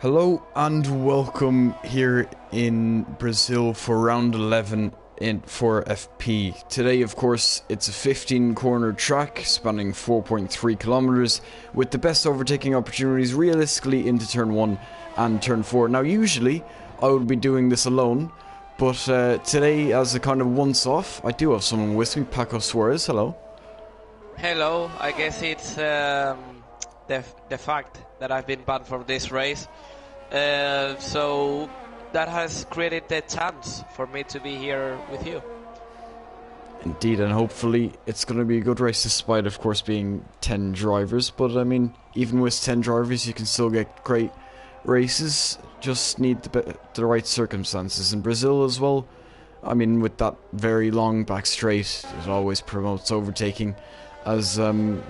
Hello and welcome here in Brazil for round 11 in 4FP. Today, of course, it's a 15 corner track spanning 4.3 kilometers with the best overtaking opportunities realistically into turn 1 and turn 4. Now, usually I would be doing this alone, but today, as a kind of once off, I do have someone with me, Paco Suarez. Hello. Hello. I guess it's the fact that I've been banned from this race. So that has created the chance for me to be here with you. Indeed, and hopefully it's going to be a good race despite, of course, being 10 drivers. But, I mean, even with 10 drivers, you can still get great races. Just need the right circumstances. In Brazil as well, I mean, with that very long back straight, it always promotes overtaking. As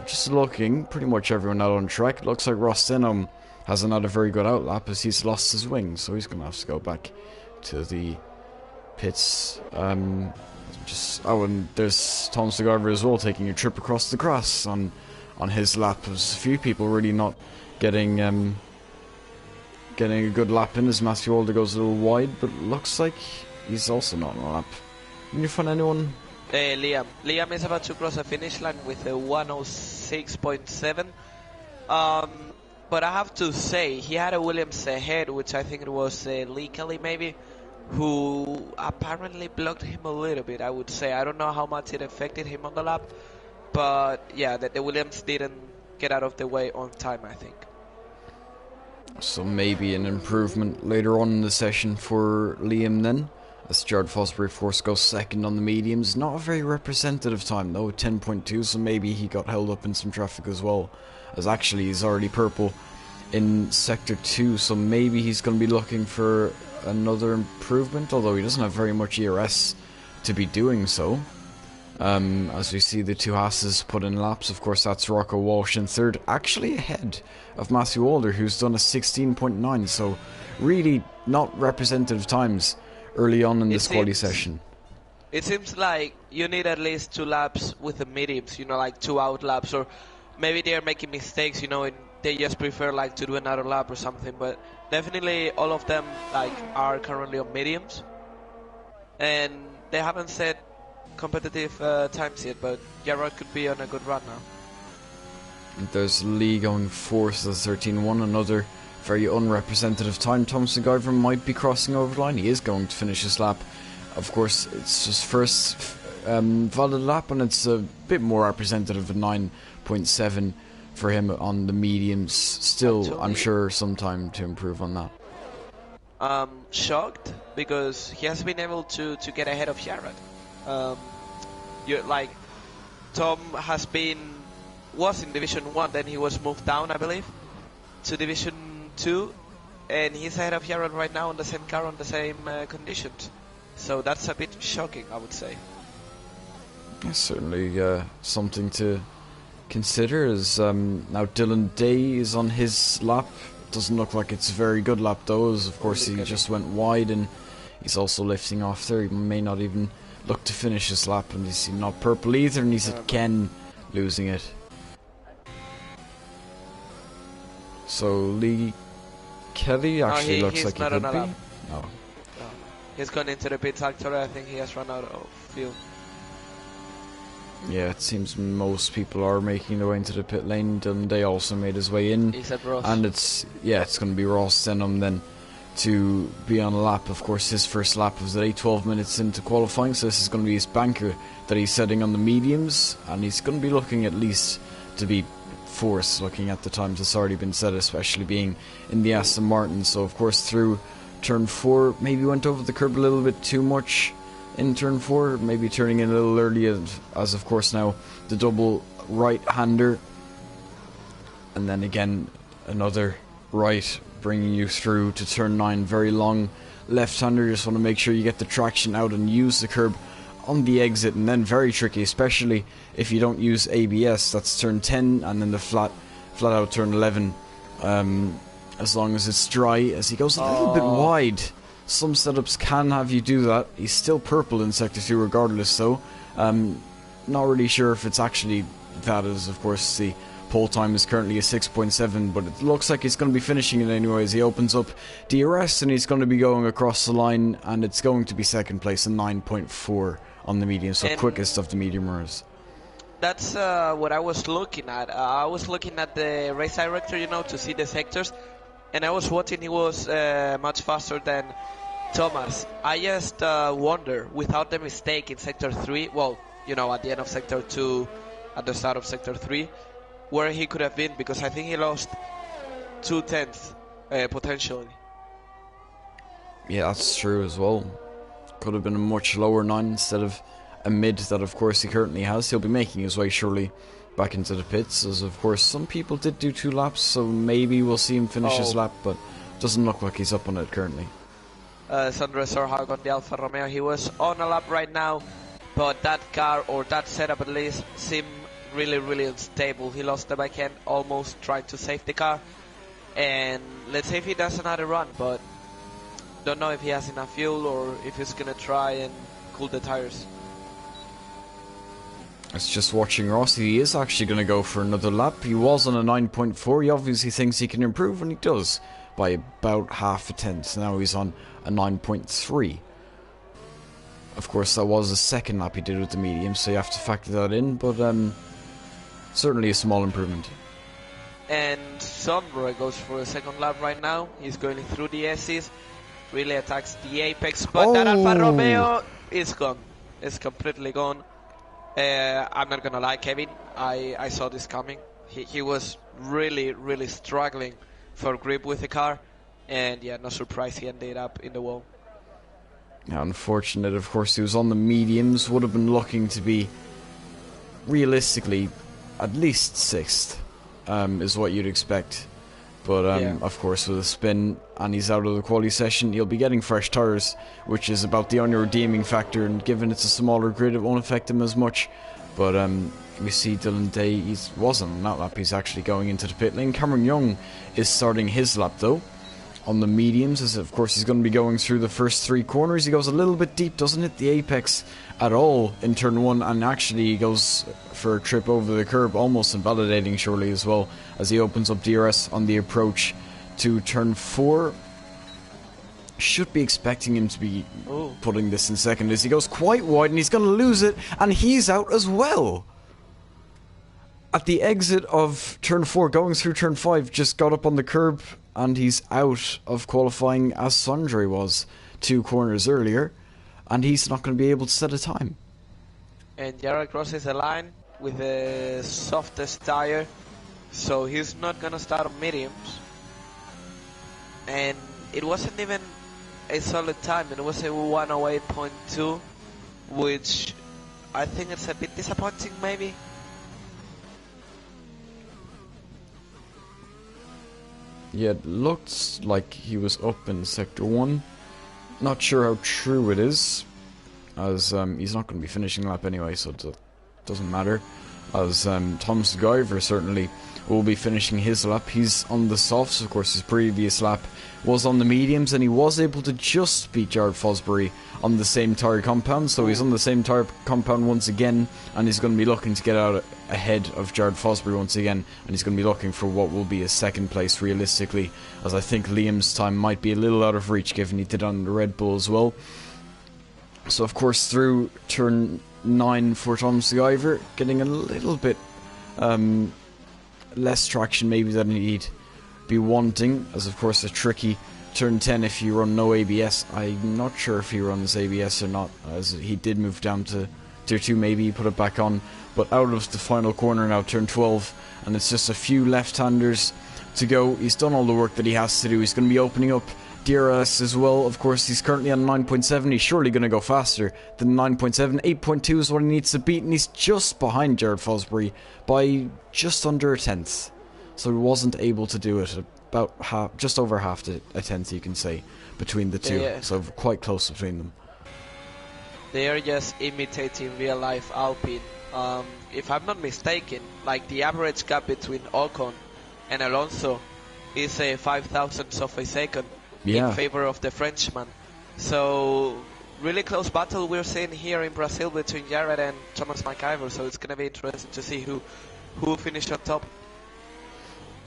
just looking, pretty much everyone out on track. It looks like Ross Denham hasn't had a very good outlap as he's lost his wing, so he's going to have to go back to the pits. And there's Tom Segarver as well taking a trip across the grass on his lap. There's a few people really not getting a good lap in as Matthew Alder goes a little wide, but it looks like he's also not on a lap. Can you find anyone? Liam is about to cross the finish line with a 106.7. But I have to say, he had a Williams ahead, which I think it was Lee Kelly maybe, who apparently blocked him a little bit, I would say. I don't know how much it affected him on the lap, but yeah, the Williams didn't get out of the way on time, I think. So maybe an improvement later on in the session for Liam then, as Jared Fosbury of course goes second on the mediums. Not a very representative time though, 10.2, so maybe he got held up in some traffic as well, as actually he's already purple in sector 2, so maybe he's going to be looking for another improvement, although he doesn't have very much ERS to be doing so. As we see the two Haas's put in laps, of course that's Rocco Walsh in third, actually ahead of Matthew Alder, who's done a 16.9, so really not representative times early on in this quali session. It seems like you need at least 2 laps with the mediums, like 2 out laps, or maybe they're making mistakes, and they just prefer to do another lap or something, but definitely all of them are currently on mediums, and they haven't set competitive times yet, but Jared could be on a good run now. And there's Lee going fourth at 13.1, another very unrepresentative time. Thompson Guyver might be crossing over the line. He is going to finish his lap. Of course, it's his first valid lap, and it's a bit more representative of 9.7 for him on the mediums. Still, actually, I'm sure some time to improve on that. Shocked because he has been able to get ahead of Jared. Tom was in Division 1, then he was moved down, I believe, to Division 2, and he's ahead of Jared right now on the same car, on the same conditions. So that's a bit shocking, I would say. Yeah, certainly something to consider. As now Dylan Day is on his lap. Doesn't look like it's a very good lap though, as of course he just went wide, and he's also lifting off there. He may not even look to finish his lap, and he's not purple either, and he's at Ken losing it. So Lee Kelly actually looks like he could be. No. He's gone into the pits actually. I think he has run out of fuel. Yeah, it seems most people are making their way into the pit lane. Dylan Day also made his way in. Except Ross. And it's going to be Ross Denham then to be on a lap. Of course, his first lap was at 12 minutes into qualifying, so this is going to be his banker that he's setting on the mediums, and he's going to be looking at least to be fourth, looking at the times that's already been set, especially being in the Aston Martin. So of course through turn 4, maybe went over the curb a little bit too much in turn 4, maybe turning in a little early, as of course now the double right-hander, and then again another right bringing you through to turn 9, very long left-hander. Just want to make sure you get the traction out and use the curb on the exit, and then very tricky, especially if you don't use ABS. That's turn 10, and then the flat out turn 11, as long as it's dry, as he goes a little bit wide. Some setups can have you do that. He's still purple in sector 2 regardless though. Not really sure if it's actually that, as of course the pole time is currently a 6.7, but it looks like he's going to be finishing it anyways. He opens up DRS and he's going to be going across the line, and it's going to be second place, a 9.4 on the medium, so quickest of the medium runners. That's what I was looking at. I was looking at the race director, you know, to see the sectors, and I was watching. He was much faster than Thomas. I just wonder, without the mistake in sector 3, well, you know, at the end of sector 2, at the start of sector 3, where he could have been, because I think he lost 2/10 potentially. Yeah, that's true as well. Could have been a much lower 9 instead of a mid that of course he currently has. He'll be making his way surely back into the pits, as of course some people did do 2 laps, so maybe we'll see him finish his lap, but doesn't look like he's up on it currently. Sandra Sorhag on the Alfa Romeo, he was on a lap right now, but that car, or that setup at least, seemed really unstable. He lost the back end, almost tried to save the car, and let's see if he does another run, but don't know if he has enough fuel or if he's gonna try and cool the tires. It's just watching Rossi. He is actually going to go for another lap. He was on a 9.4. He obviously thinks he can improve, and he does by about half a tenth. Now he's on a 9.3. Of course, that was the second lap he did with the medium, so you have to factor that in, but certainly a small improvement. And Sondre goes for a second lap right now. He's going through the S's, really attacks the apex, but that Alfa Romeo is gone. It's completely gone. I'm not gonna lie, Kevin, I saw this coming. He was really struggling for grip with the car, and yeah, no surprise he ended up in the wall. Yeah, unfortunate, of course. He was on the mediums, would have been looking to be realistically at least 6th, is what you'd expect. But of course, with a spin and he's out of the quali session, he'll be getting fresh tyres, which is about the only redeeming factor, and given it's a smaller grid, it won't affect him as much. But we see Dylan Day, he wasn't on that lap, he's actually going into the pit lane. Cameron Young is starting his lap though, on the mediums, as of course he's going to be going through the first 3 corners. He goes a little bit deep, doesn't hit the apex at all in turn 1, and actually he goes for a trip over the curb, almost invalidating surely as well, as he opens up DRS on the approach to turn 4. Should be expecting him to be putting this in second, as he goes quite wide and he's going to lose it, and he's out as well. At the exit of turn 4, going through turn 5, just got up on the curb, and he's out of qualifying as Sondre was 2 corners earlier, and he's not going to be able to set a time. And Jared crosses the line with the softest tire, so he's not going to start on mediums. And it wasn't even a solid time, it was a 108.2, which I think it's a bit disappointing maybe. Yeah, it looked like he was up in sector 1. Not sure how true it is, as he's not going to be finishing the lap anyway, so it doesn't matter. As Thomas Guyver certainly will be finishing his lap. He's on the softs, of course. His previous lap was on the mediums, and he was able to just beat Jared Fosbury on the same tyre compound, so he's on the same tyre compound once again, and he's going to be looking to get out ahead of Jared Fosbury once again, and he's going to be looking for what will be a second place realistically, as I think Liam's time might be a little out of reach given he did on the Red Bull as well. So of course through turn 9 for Thomas Guyver, getting a little bit less traction maybe than he'd be wanting, as of course a tricky turn 10 if you run no ABS. I'm not sure if he runs ABS or not, as he did move down to tier 2, maybe he put it back on, but out of the final corner now, turn 12, and it's just a few left-handers to go. He's done all the work that he has to do. He's going to be opening up DRS as well. Of course, he's currently on 9.7. He's surely going to go faster than 9.7. 8.2 is what he needs to beat, and he's just behind Jared Fosbury by just under a tenth. So he wasn't able to do it. About half, just over half a tenth, you can say, between the two. Yeah. So quite close between them. They are just imitating real life Alpine. If I'm not mistaken, like the average gap between Ocon and Alonso is a 5,000ths of a second in favor of the Frenchman. So really close battle we're seeing here in Brazil between Jared and Thomas McIver. So it's gonna be interesting to see who will finish on top.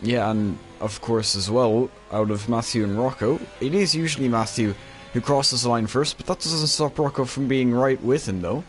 Yeah, and of course as well, out of Matthew and Rocco, it is usually Matthew who crosses the line first, but that doesn't stop Rocco from being right with him though.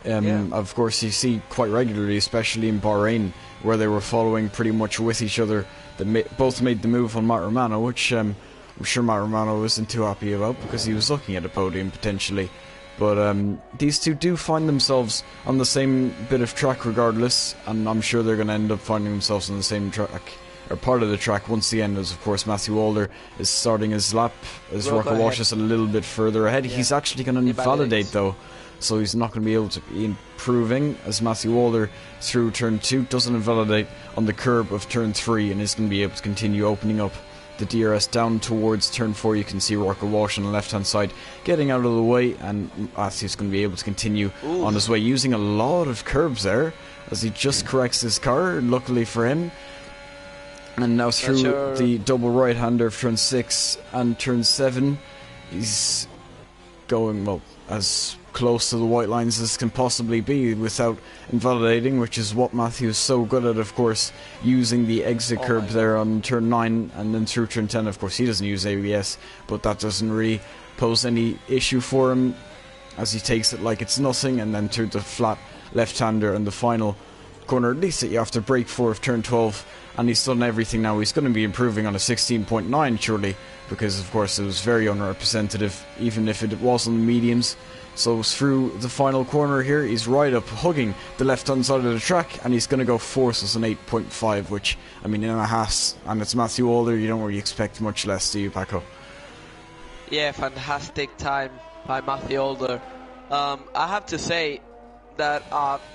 Of course, you see quite regularly, especially in Bahrain, where they were following pretty much with each other. They both made the move on Matt Romano, which I'm sure Matt Romano wasn't too happy about because he was looking at a podium potentially. But these two do find themselves on the same bit of track regardless, and I'm sure they're going to end up finding themselves on the same track, or part of the track once the end, as of course Matthew Walder is starting his lap as Rocco Walsh is a little bit further ahead. Yeah. He's actually going to invalidate though, so he's not going to be able to be improving, as Matthew Walder through turn 2 doesn't invalidate on the curb of turn 3 and is going to be able to continue opening up the DRS down towards turn 4. You can see Rocco Walsh on the left hand side getting out of the way, and Matthew's going to be able to continue on his way, using a lot of curbs there as he just corrects his car, luckily for him. And now through the double right hander of turn 6 and turn 7, he's going, well, as close to the white lines as can possibly be without invalidating, which is what Matthew is so good at, of course, using the exit curb there on turn 9, and then through turn 10. Of course, he doesn't use ABS, but that doesn't really pose any issue for him as he takes it like it's nothing, and then through the flat left-hander and the final corner, at least that you have to brake for, of turn 12, and he's done everything now. He's going to be improving on a 16.9 surely, because of course it was very unrepresentative, even if it was on the mediums. So through the final corner here, he's right up hugging the left hand side of the track, and he's going to go force us an 8.5, which, I mean, in a Haas, and it's Matthew Walder, you don't really expect much less, do you, Paco? Yeah, fantastic time by Matthew Walder. I have to say that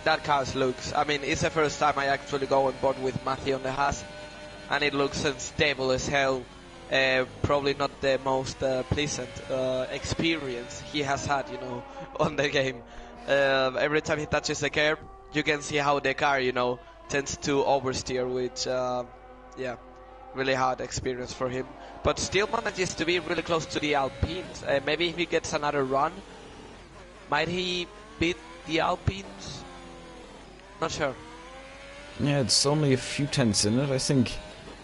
that car looks, I mean, it's the first time I actually go on board with Matthew on the Haas, and it looks unstable as hell. Probably not the most pleasant experience he has had, you know, on the game. Every time he touches the curb, you can see how the car, you know, tends to oversteer, which, yeah, really hard experience for him. But still manages to be really close to the Alpines. Maybe if he gets another run, might he beat the Alpines? Not sure. Yeah, it's only a few tenths in it, I think.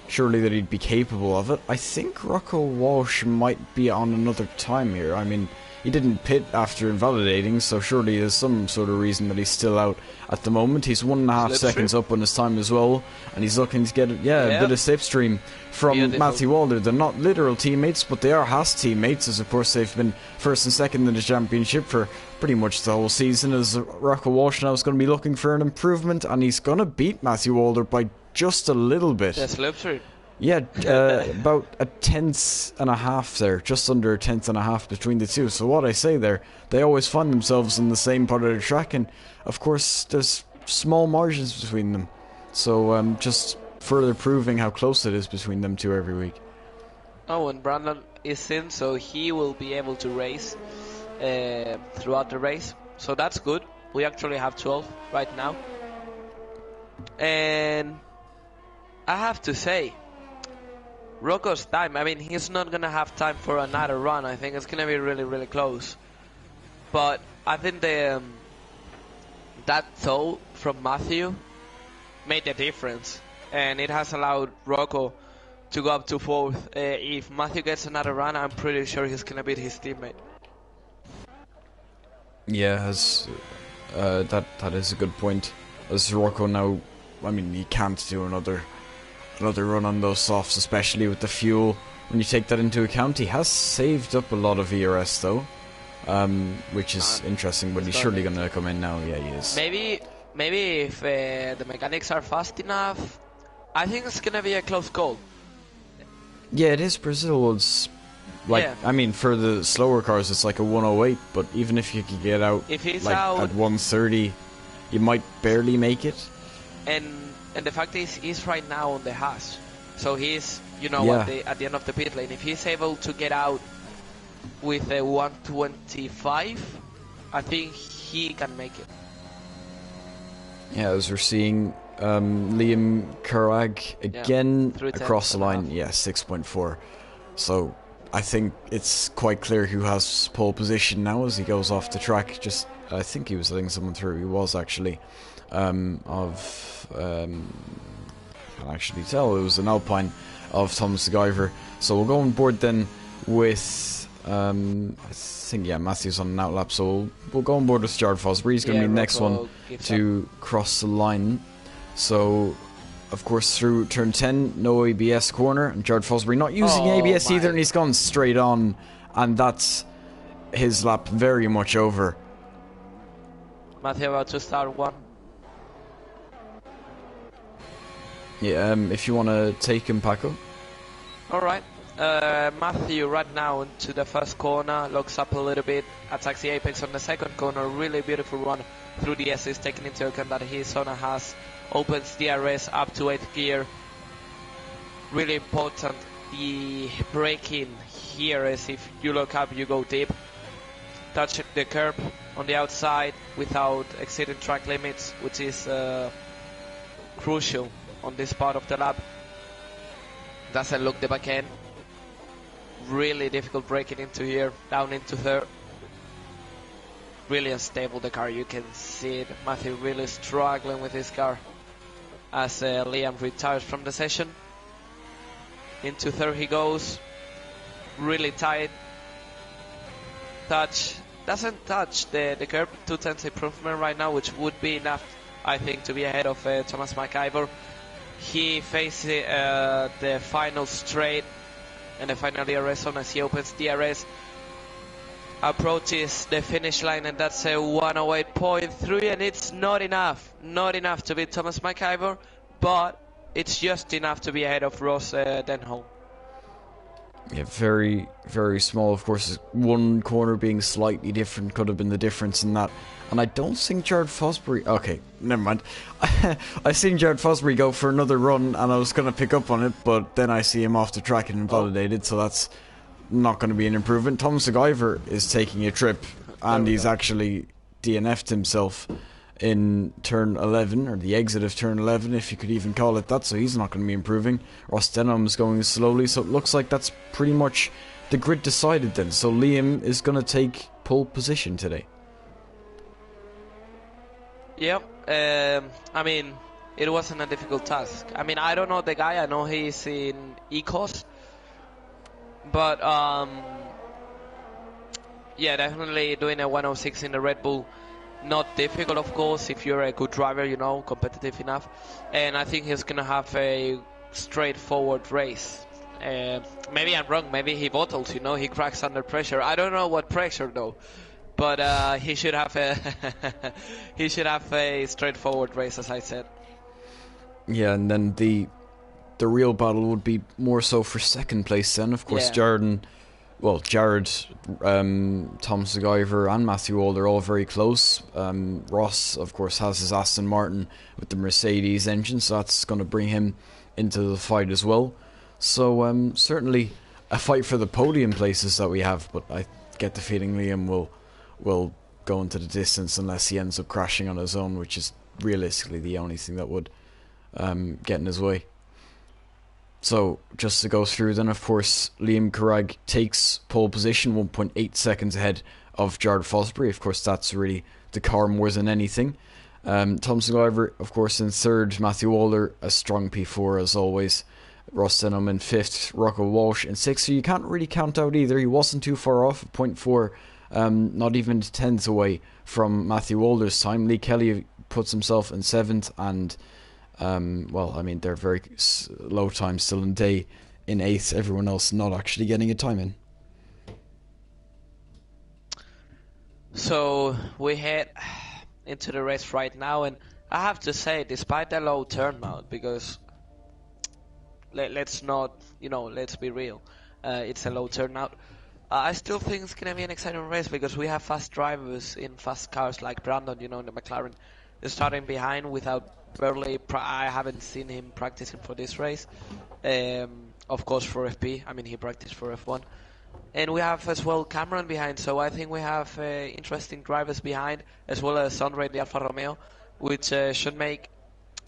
Surely that he'd be capable of it. I think Rocco Walsh might be on another time here. I mean, he didn't pit after invalidating, so surely there's some sort of reason that he's still out at the moment. He's 1.5 seconds up on his time as well, and he's looking to get a bit of slipstream from Matthew Walder. They're not literal teammates, but they are Haas teammates, as of course they've been first and second in the championship for pretty much the whole season. As Rocco Walsh now is going to be looking for an improvement, and he's going to beat Matthew Walder by just a little bit. Yeah, slipstream. Yeah, about a tenth and a half there, just under a tenth and a half between the two. So what I say there, they always find themselves in the same part of the track, and of course there's small margins between them. So just further proving how close it is between them two every week. Oh, and Brandon is in, so he will be able to race throughout the race. So that's good. We actually have 12 right now. And I have to say, Rocco's time, I mean, he's not going to have time for another run. I think it's going to be really, really close. But I think that throw from Matthew made a difference. And it has allowed Rocco to go up to 4th. If Matthew gets another run, I'm pretty sure he's going to beat his teammate. Yeah, that is a good point. As Rocco now, I mean, he can't do another run on those softs, especially with the fuel. When you take that into account, he has saved up a lot of ERS though, which is interesting. But he's surely going to come in now. Yeah, he is. Maybe if the mechanics are fast enough, I think it's going to be a close call. Yeah, it is. Brazil. It's like, yeah. I mean, for the slower cars, it's like a 108. But even if you could get out, if he's like out at 130, you might barely make it. And the fact is, he's right now on the Haas, so he's, you know, at the end of the pit lane. If he's able to get out with a 125, I think he can make it. Yeah, as we're seeing Liam Carrag again across the line. Yeah, 6.4. So I think it's quite clear who has pole position now as he goes off the track. Just, I think he was letting someone through. He was actually. can't actually tell. It was an Alpine of Thomas Guyver. So we'll go on board then with, I think, yeah, Matthew's on an outlap. So we'll go on board with Jared Fosbury. He's going to be the next one to cross the line. So, of course, through turn 10, no ABS corner. And Jared Fosbury not using ABS either, and he's gone straight on. And that's his lap very much over. Matthew about to start one. Yeah, if you want to take him, Paco. Alright. Matthew right now into the first corner, locks up a little bit, attacks the apex on the second corner. Really beautiful run through the S's, taking into account that his Honda has opens DRS up to 8th gear. Really important. The braking here is if you look up, you go deep. Touch the curb on the outside without exceeding track limits, which is crucial on this part of the lap. Doesn't look the back end. Really difficult breaking into here, down into third. Really unstable the car, you can see it. Matthew really struggling with his car as Liam retires from the session. Into third he goes, really tight. Doesn't touch the curb, 2/10 improvement right now, which would be enough, I think, to be ahead of Thomas McIver. He faces the final straight and the final DRS zone as he opens DRS. Approaches the finish line, and that's a 108.3, and it's not enough to beat Thomas McIver, but it's just enough to be ahead of Ross Denholm. Yeah, very, very small. Of course, one corner being slightly different could have been the difference in that. And I don't think Jared Fosbury... Okay, never mind. I seen Jared Fosbury go for another run, and I was going to pick up on it, but then I see him off the track and invalidated, so that's not going to be an improvement. Thomas Guyver is taking a trip, and he's actually DNF'd himself in turn 11, or the exit of turn 11, if you could even call it that, so he's not going to be improving. Ross Denholm's going slowly, so it looks like that's pretty much the grid decided then. So Liam is going to take pole position today. Yep, I mean, it wasn't a difficult task. I mean, I don't know the guy, I know he's in Ecos, but yeah, definitely doing a 106 in the Red Bull, not difficult, of course, if you're a good driver, you know, competitive enough. And I think he's gonna have a straightforward race. Maybe I'm wrong, maybe he bottles, you know, he cracks under pressure. I don't know what pressure though, but he should have a he should have a straightforward race, as I said. Yeah, and then the real battle would be more so for second place then. Of course, Yeah. Jared, Thomas Guyver and Matthew Wall, they're all very close. Ross, of course, has his Aston Martin with the Mercedes engine, so that's going to bring him into the fight as well. So certainly a fight for the podium places that we have, but I get the feeling Liam will go into the distance unless he ends up crashing on his own, which is realistically the only thing that would get in his way. So, just to go through then, of course, Liam Carragh takes pole position, 1.8 seconds ahead of Jared Fosbury. Of course, that's really the car more than anything. Thomas Guyver, of course, in third. Matthew Walder, a strong P4 as always. Ross Denholm in fifth. Rocco Walsh in sixth. So you can't really count out either. He wasn't too far off, 0.4, not even tenths away from Matthew Walder's time. Lee Kelly puts himself in seventh, and they're very low times still in day in eighth. Everyone else not actually getting a time in. So we head into the race right now, and I have to say, despite the low turnout, because let's be real, it's a low turnout. I still think it's gonna be an exciting race because we have fast drivers in fast cars like Brandon, in the McLaren, starting behind without barely. I haven't seen him practicing for this race. Of course, for FP. I mean, he practiced for F1. And we have as well Cameron behind, so I think we have interesting drivers behind, as well as Andre the Alfa Romeo, which should make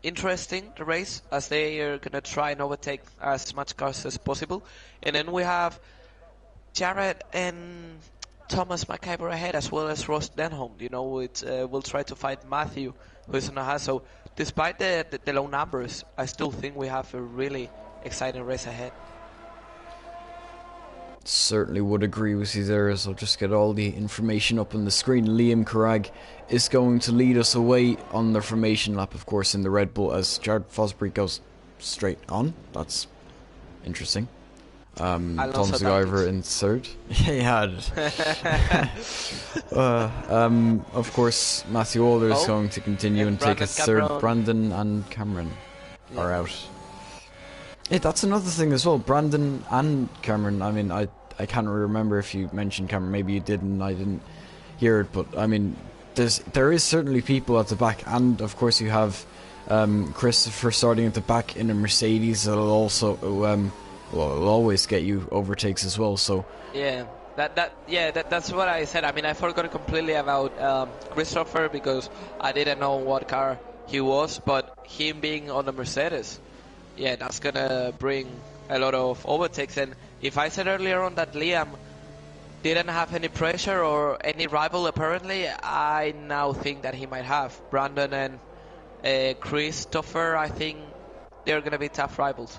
interesting the race, as they are going to try and overtake as much cars as possible. And then we have Jared and Thomas McIver ahead as well as Ross Denholm. You know, we'll try to fight Matthew, who's on a high. So despite the low numbers, I still think we have a really exciting race ahead. Certainly would agree with you there, as I'll just get all the information up on the screen. Liam Carragh is going to lead us away on the formation lap, of course, in the Red Bull, as Jared Fosbury goes straight on. That's interesting. Tom McIver in third. Yeah. Of course, Matthew Older is going to continue and take a third. Brandon and Cameron are out. Hey, that's another thing as well. Brandon and Cameron. I mean, I can't remember if you mentioned Cameron. Maybe you didn't. I didn't hear it. But I mean, there is certainly people at the back, and of course you have Christopher starting at the back in a Mercedes. That'll also it'll always get you overtakes as well. So yeah, that's what I said. I mean, I forgot completely about Christopher because I didn't know what car he was, but him being on a Mercedes. Yeah, that's gonna bring a lot of overtakes. And if I said earlier on that Liam didn't have any pressure or any rival apparently, I now think that he might have. Brandon and Christopher, I think they're gonna be tough rivals.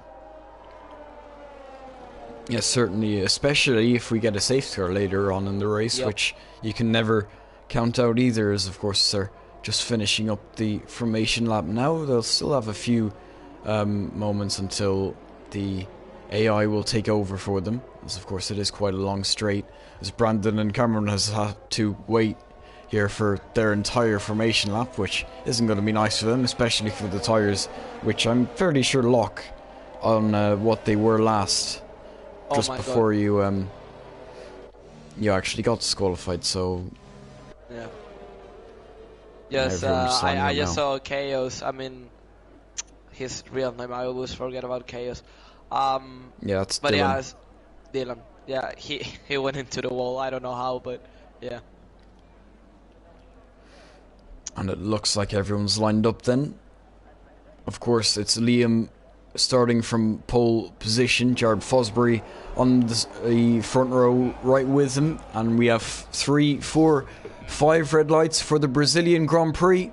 Yes, certainly, especially if we get a safety car later on in the race, which you can never count out either, as of course they're just finishing up the formation lap now. They'll still have a few moments until the AI will take over for them, as of course it is quite a long straight, as Brandon and Cameron has had to wait here for their entire formation lap, which isn't going to be nice for them, especially for the tyres, which I'm fairly sure lock on what they were last, just before you actually got disqualified. So yeah, yes, I just saw Chaos. I mean, his real name, I always forget about Chaos. Yeah, that's but Dylan. Yeah, Dylan. Yeah, he went into the wall. I don't know how, but yeah. And it looks like everyone's lined up then. Of course, it's Liam starting from pole position. Jared Fosbury on the front row right with him. And we have 3, 4, 5 red lights for the Brazilian Grand Prix.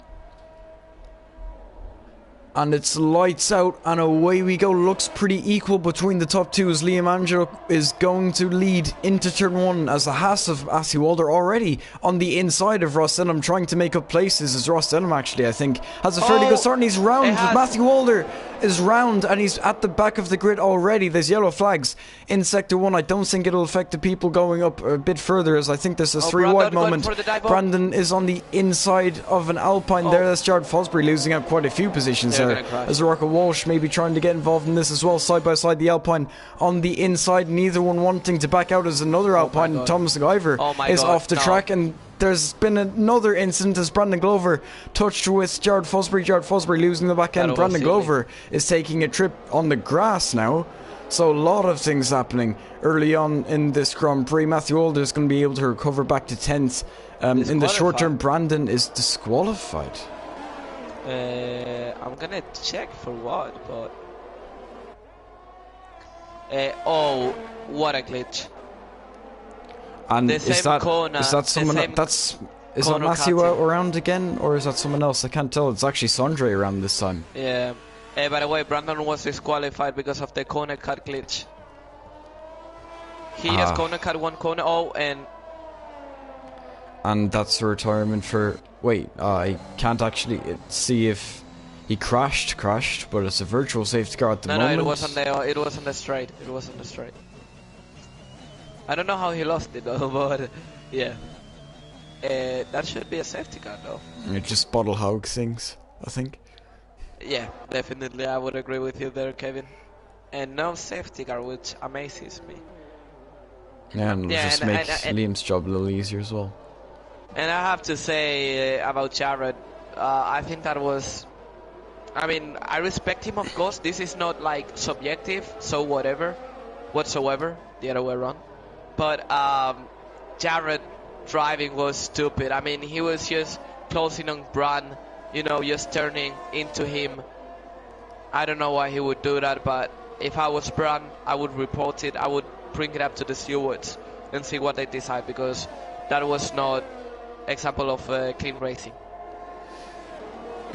And it's lights out and away we go. Looks pretty equal between the top two, as Liam Angelo is going to lead into turn 1, as the Haas of Matthew Walder already on the inside of Ross Denham, trying to make up places, as Ross Denham actually, I think, has a fairly good start, and he's round. Matthew Walder is round and he's at the back of the grid already. There's yellow flags in sector 1. I don't think it'll affect the people going up a bit further, as I think there's a 3 wide moment. Brandon is on the inside of an Alpine there. That's Jared Fosbury losing out quite a few positions there, as Rocco Walsh maybe trying to get involved in this as well. Side by side, the Alpine on the inside, neither one wanting to back out, as another Alpine, Thomas McIver, is off the track. And there's been another incident as Brandon Glover touched with Jared Fosbury. Jared Fosbury losing the back end. Brandon Glover is taking a trip on the grass now. So a lot of things happening early on in this Grand Prix. Matthew Older is going to be able to recover back to 10th. In the short term, Brandon is disqualified. I'm gonna check for what, but oh, what a glitch! And is that someone? Is that Matthew around again, or is that someone else? I can't tell. It's actually Sondre around this time. Yeah. By the way, Brandon was disqualified because of the corner cut glitch. He has corner cut 1 corner. And that's a retirement for... Wait, I can't actually see if he crashed, but it's a virtual safety car at the moment. No, it was on the straight. It was on the straight. I don't know how he lost it though, but yeah. That should be a safety car though. It just bottle hog things, I think. Yeah, definitely, I would agree with you there, Kevin. And no safety car, which amazes me. Yeah, and it'll just make Liam's job a little easier as well. And I have to say about Jared, I think that was... I mean, I respect him, of course. This is not like subjective, so whatsoever, the other way around. But Jared driving was stupid. I mean, he was just closing on Bran, you know, just turning into him. I don't know why he would do that, but if I was Bran, I would report it. I would bring it up to the stewards and see what they decide, because that was not example of clean racing.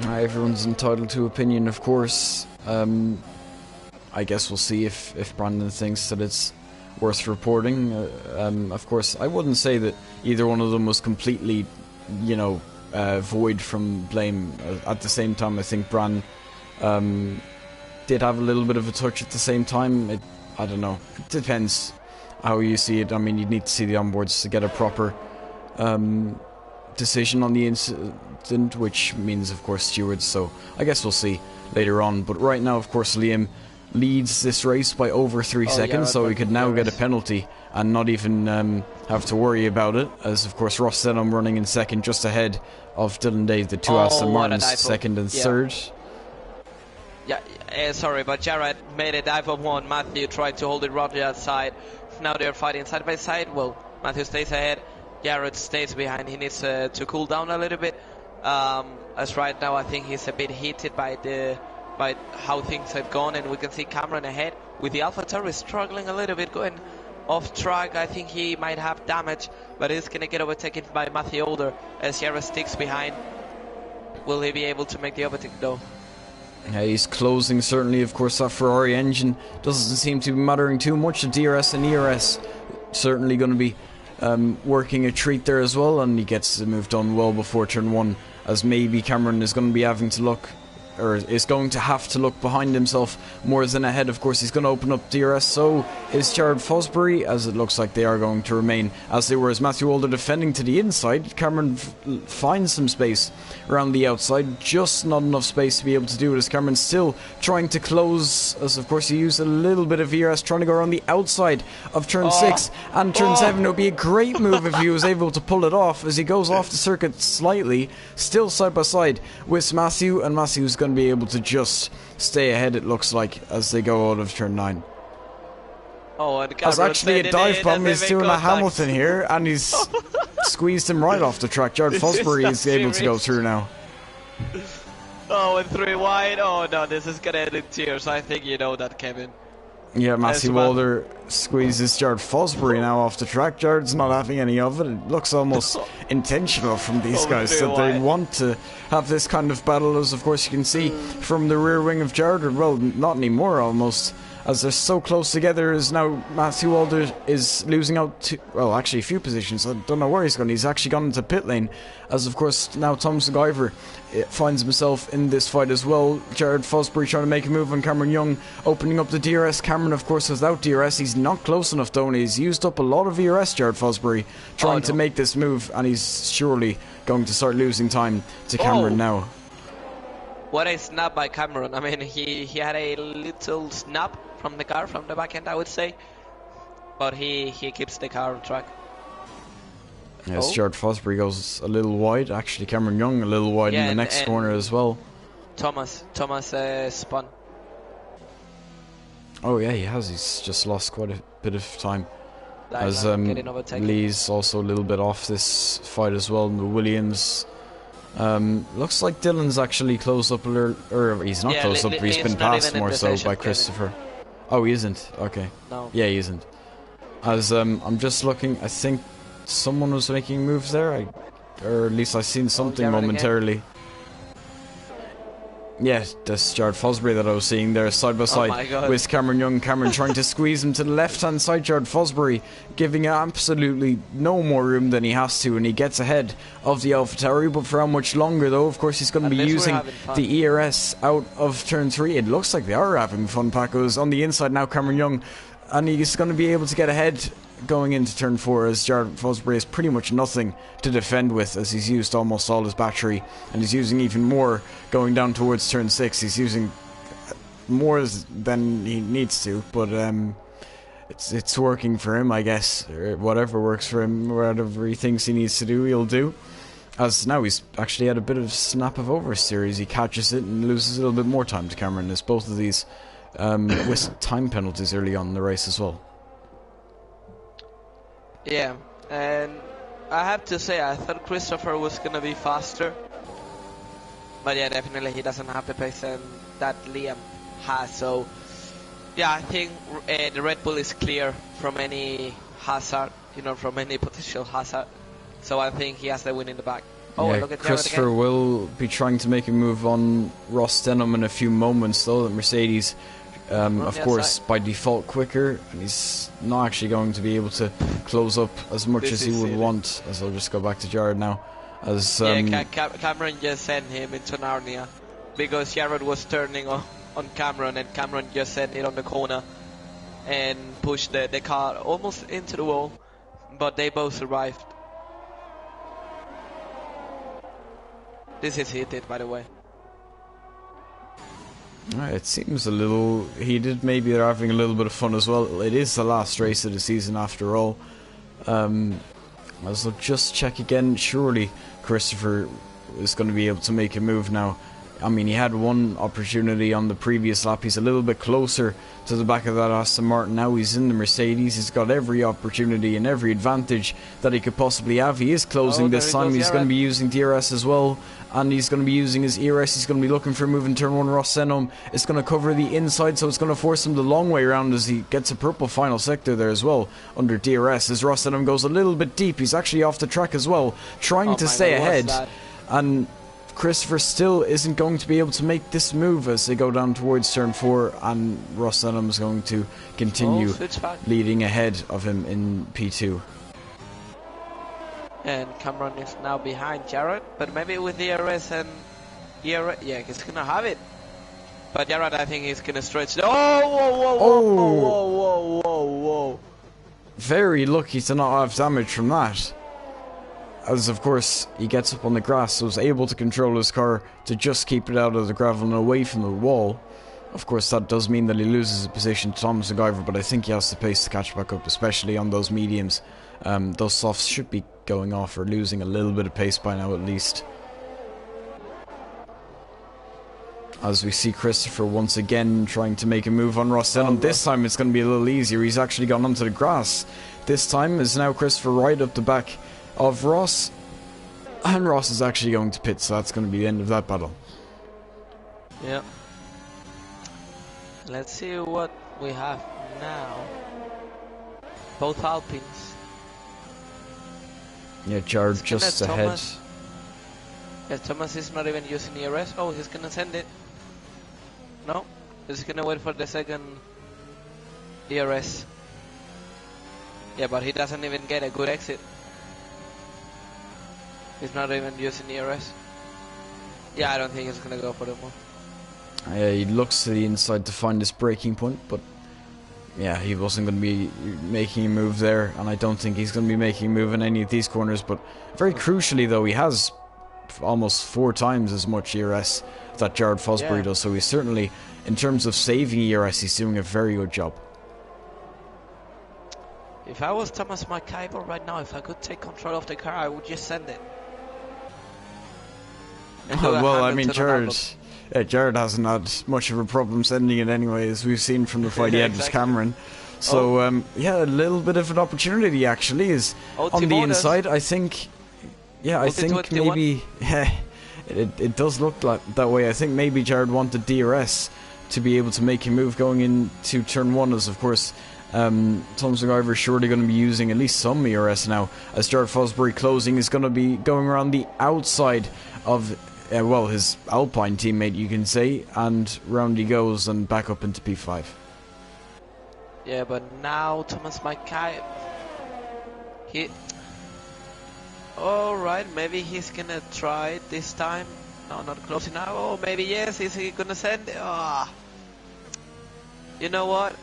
Everyone's entitled to opinion, of course. I guess we'll see if Brandon thinks that it's worth reporting. Of course, I wouldn't say that either one of them was completely, void from blame. At the same time, I think Bran did have a little bit of a touch at the same time. I don't know. It depends how you see it. I mean, you'd need to see the onboards to get a proper decision on the incident, which means, of course, stewards. So I guess we'll see later on. But right now, of course, Liam leads this race by over 3 seconds, so he could now get a penalty and not even have to worry about it, as of course Ross Denham running in second, just ahead of Dylan Dave, the two Aston Martins, second and third. Sorry, but Jared made a dive of one. Matthew tried to hold it roughly outside. Now they're fighting side by side. Well, Matthew stays ahead, Jared stays behind. He needs to cool down a little bit, as right now I think he's a bit heated by how things have gone, and we can see Cameron ahead with the AlphaTauri struggling a little bit, going off track. I think he might have damage, but he's going to get overtaken by Matthew Older as Jared sticks behind. Will he be able to make the overtake though? Yeah, he's closing, certainly. Of course, that Ferrari engine doesn't seem to be mattering too much. The DRS and ERS certainly going to be working a treat there as well, and he gets the move done well before turn 1, as maybe Cameron is going to be having to look, or is going to have to look behind himself more than ahead. Of course, he's going to open up DRS, so is Jared Fosbury, as it looks like they are going to remain as they were, as Matthew Older defending to the inside. Cameron finds some space around the outside, just not enough space to be able to do it, as Cameron still trying to close, as of course he used a little bit of ERS trying to go around the outside of turn 6 and turn 7. It would be a great move if he was able to pull it off, as he goes off the circuit slightly, still side by side with Matthew, and Matthew's going to be able to just stay ahead, it looks like, as they go out of turn 9. That's actually a dive bomb. He's doing a Hamilton here, and he's squeezed him right off the track. Jared Fosbury is able to go through now. And 3 wide. Oh no, this is gonna end in tears. I think you know that, Kevin. Yeah, Matthew Walder squeezes Jared Fosbury now off the track. Jared's not having any of it. It looks almost intentional from these guys, that they want to have this kind of battle, as of course you can see from the rear wing of Jared. Well, not anymore almost, as they're so close together, as now Matthew Walder is losing out to, well, actually a few positions. I don't know where he's gone. He's actually gone into pit lane, as of course now Tom McGyver finds himself in this fight as well. Jared Fosbury trying to make a move on Cameron Young, opening up the DRS. Cameron, of course, without DRS, he's not close enough though, and he's used up a lot of ERS, Jared Fosbury, trying to make this move, and he's surely going to start losing time to Cameron now. What a snap by Cameron. I mean, he had a little snap from the car, from the back end, I would say, but he keeps the car on track. Yes, Jared Fosbury goes a little wide. Actually, Cameron Young a little wide in the next corner as well. Thomas spun. Oh yeah, he has. He's just lost quite a bit of time. As Lee's also a little bit off this fight as well. The Williams. Looks like Dylan's actually close up a little, or he's not close up, he's been passed more so by Christopher. Oh, he isn't? Okay. No. Yeah, he isn't. As I'm just looking, I think someone was making moves there, or at least I seen something momentarily. Again. Yeah, that's Jared Fosbury that I was seeing there, side by side with Cameron Young. Cameron trying to squeeze him to the left-hand side. Jared Fosbury giving absolutely no more room than he has to, and he gets ahead of the AlphaTauri. But for how much longer, though? Of course, he's going to be using the ERS out of turn 3. It looks like they are having fun, Paco's on the inside now, Cameron Young, and he's going to be able to get ahead going into turn 4, as Jared Fosbury has pretty much nothing to defend with, as he's used almost all his battery, and he's using even more going down towards turn 6. He's using more than he needs to, but it's working for him, I guess, or whatever works for him, whatever he thinks he needs to do, he'll do. As now he's actually had a bit of snap of oversteer as he catches it and loses a little bit more time to Cameron, as both of these with time penalties early on in the race as well. Yeah, and I have to say, I thought Christopher was going to be faster. But yeah, definitely he doesn't have the pace that Liam has. So, yeah, I think the Red Bull is clear from any hazard you know, from any potential hazard. So I think he has the win in the back. Oh, yeah, look at Christopher again. will be trying to make a move on Ross Denham in a few moments, though. That Mercedes, of course, by default quicker, and he's not actually going to be able to close up as much as he would want. As I'll just go back to Jared now. As Cameron just sent him into Narnia because Jared was turning on Cameron, and Cameron just sent it on the corner and pushed the car almost into the wall, but they both survived. This is heated, by the way. It seems a little heated. Maybe they're having a little bit of fun as well. It is the last race of the season after all. As I'll just check again. Surely Christopher is going to be able to make a move now. I mean, he had one opportunity on the previous lap. He's a little bit closer to the back of that Aston Martin. Now he's in the Mercedes. He's got every opportunity and every advantage that he could possibly have. He is closing this time. He's going to be using DRS as well. And he's going to be using his ERS. He's going to be looking for a move in turn 1. Ross Denham is going to cover the inside, so it's going to force him the long way around as he gets a purple final sector there as well under DRS. As Ross Denham goes a little bit deep, he's actually off the track as well, trying to stay ahead. And Christopher still isn't going to be able to make this move as they go down towards turn 4, and Ross Denham is going to continue leading ahead of him in P2. And Cameron is now behind Jared, but maybe with the DRS and yeah, he's gonna have it. But Jared, I think he's gonna stretch. Whoa! Very lucky to not have damage from that. As of course he gets up on the grass, so was able to control his car to just keep it out of the gravel and away from the wall. Of course that does mean that he loses his position to Thomas McGyver, but I think he has the pace to catch back up, especially on those mediums. Those softs should be going off or losing a little bit of pace by now at least. As we see Christopher once again trying to make a move on Ross Denham. This time it's going to be a little easier. He's actually gone onto the grass. This time is now Christopher right up the back of Ross. And Ross is actually going to pit, so that's going to be the end of that battle. Yeah. Let's see what we have now. Both Alpines. Yeah, Jared just ahead. Yeah, Thomas is not even using ERS. Oh, he's gonna send it. No, he's gonna wait for the second ERS. Yeah, but he doesn't even get a good exit. He's not even using ERS. Yeah, I don't think he's gonna go for the move. Yeah, he looks to the inside to find his braking point, but yeah, he wasn't going to be making a move there, and I don't think he's going to be making a move in any of these corners. But very crucially, though, he has almost 4 times as much ERS that Jared Fosbury does, so he's certainly, in terms of saving ERS, he's doing a very good job. If I was Thomas McIver right now, if I could take control of the car, I would just send it. Well, I mean, Jared hasn't had much of a problem sending it anyway, as we've seen from the fight he had with Cameron. So, yeah, a little bit of an opportunity actually is on the inside. I think, yeah, I think maybe, it does look like that way. I think maybe Jared wanted DRS to be able to make a move going into turn 1, as of course Thomas McIver is surely going to be using at least some ERS now, as Jared Fosbury closing is going to be going around the outside of well, his Alpine teammate, you can say, and round he goes and back up into P5. Yeah, but now Thomas McIver, alright, maybe he's gonna try it this time. No, not close enough. Oh, maybe yes, is he gonna send it? You know what?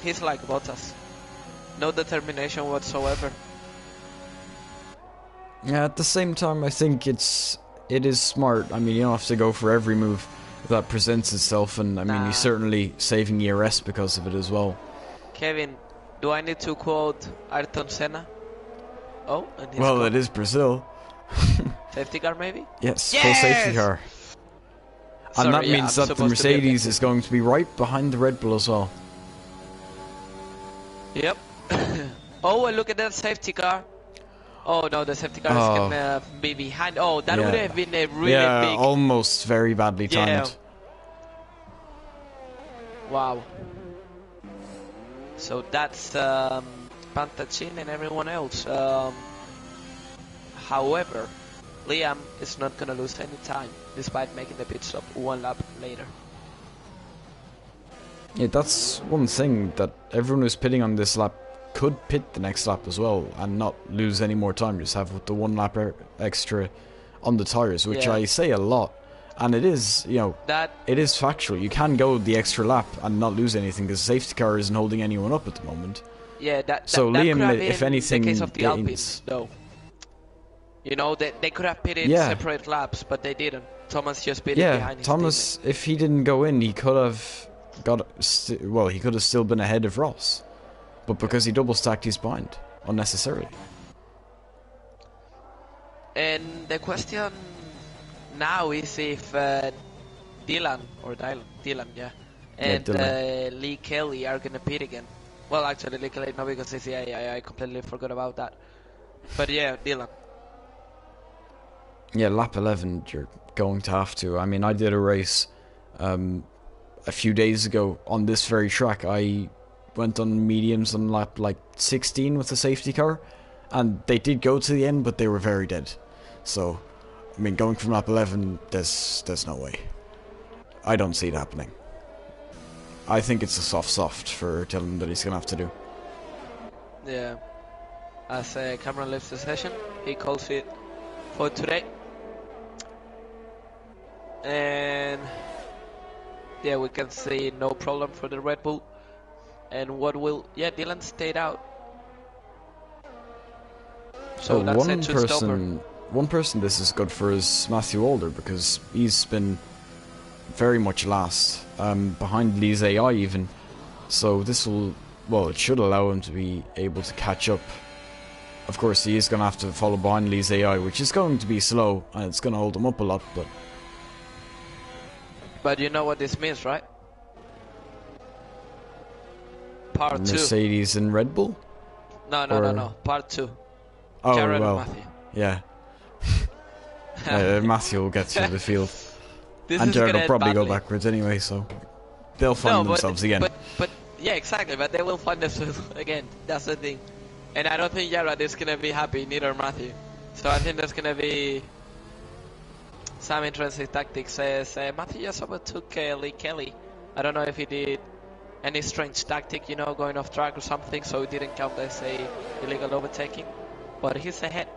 He's like Bottas. No determination whatsoever. Yeah, at the same time, I think it is smart. I mean, you don't have to go for every move that presents itself, and I mean, he's certainly saving ERS because of it as well. Kevin, do I need to quote Ayrton Senna? Oh, and well, it is Brazil. Safety car, maybe? Yes, full safety car. And that means that the Mercedes is going to be right behind the Red Bull as well. Yep. Oh, and look at that safety car. Oh no, the safety car is gonna be behind. Oh, that would have been a really big... almost very badly timed. Wow. So that's Pantachin and everyone else. However, Liam is not going to lose any time despite making the pit stop one lap later. Yeah, that's one thing, that everyone who's pitting on this lap could pit the next lap as well and not lose any more time, just have the 1 lap extra on the tires, which I say a lot, and it is, you know, it is factual. You can go the extra lap and not lose anything because the safety car isn't holding anyone up at the moment. Yeah, so Liam, if anything, the case of the Alpines, though. You know, they could have pitted separate laps, but they didn't. Thomas just pitted behind his Thomas, teammate. if he didn't go in, he could have he could have still been ahead of Ross, but because he double stacked, he's behind unnecessarily. And the question now is if Dylan, and Lee Kelly are gonna pit again. Well, actually, Lee Kelly no, because I completely forgot about that. But yeah, Dylan. Yeah, lap 11, you're going to have to. I mean, I did a race a few days ago on this very track. I went on mediums on lap like 16 with the safety car, and they did go to the end, but they were very dead. So, I mean, going from lap 11, there's no way. I don't see it happening. I think it's a soft for Dylan that he's going to have to do. Yeah. As Cameron leaves the session, he calls it for today. And yeah, we can see no problem for the Red Bull. And what will... Yeah, Dylan stayed out. So that's a two-stopper. One person this is good for is Matthew Alder, because he's been very much last, behind Lee's AI even. So this will, well, it should allow him to be able to catch up. Of course, he is going to have to follow behind Lee's AI, which is going to be slow, and it's going to hold him up a lot, but... But you know what this means, right? Part 2. Mercedes and Red Bull? No. Part 2. Oh, Jared well, and Matthew. Yeah. Matthew will get through the field. This and is Jared will gonna probably end go badly. backwards anyway, so they'll find themselves again. But yeah, exactly. But they will find themselves again. That's the thing. And I don't think Jared is gonna be happy, neither Matthew. So I think there's gonna be some interesting tactics. Matthew just overtook Lee Kelly. I don't know if he did any strange tactic, you know, going off track or something, so it didn't count as a illegal overtaking. But he's ahead.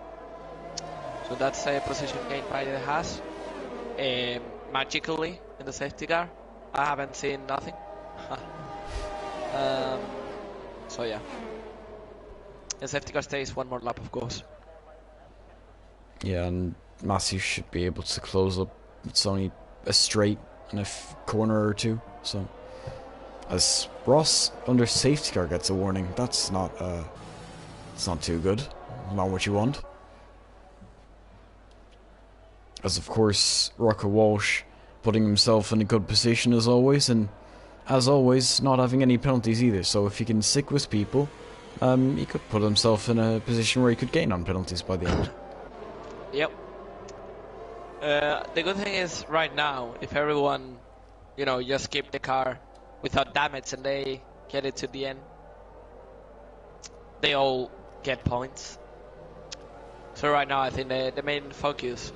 So that's a position gained by the Haas. Magically in the safety car. I haven't seen nothing. So yeah. The safety car stays one more lap, of course. Yeah, and Matthew should be able to close up. It's only a straight and a corner or two. So, as Ross under safety car gets a warning, that's not it's not too good. Not what you want. As of course, Rocco Walsh putting himself in a good position as always, and as always, not having any penalties either. So if he can stick with people, he could put himself in a position where he could gain on penalties by the end. Yep. The good thing is, right now, if everyone, you know, just keep the car without damage and they get it to the end, they all get points. So right now, I think the main focus,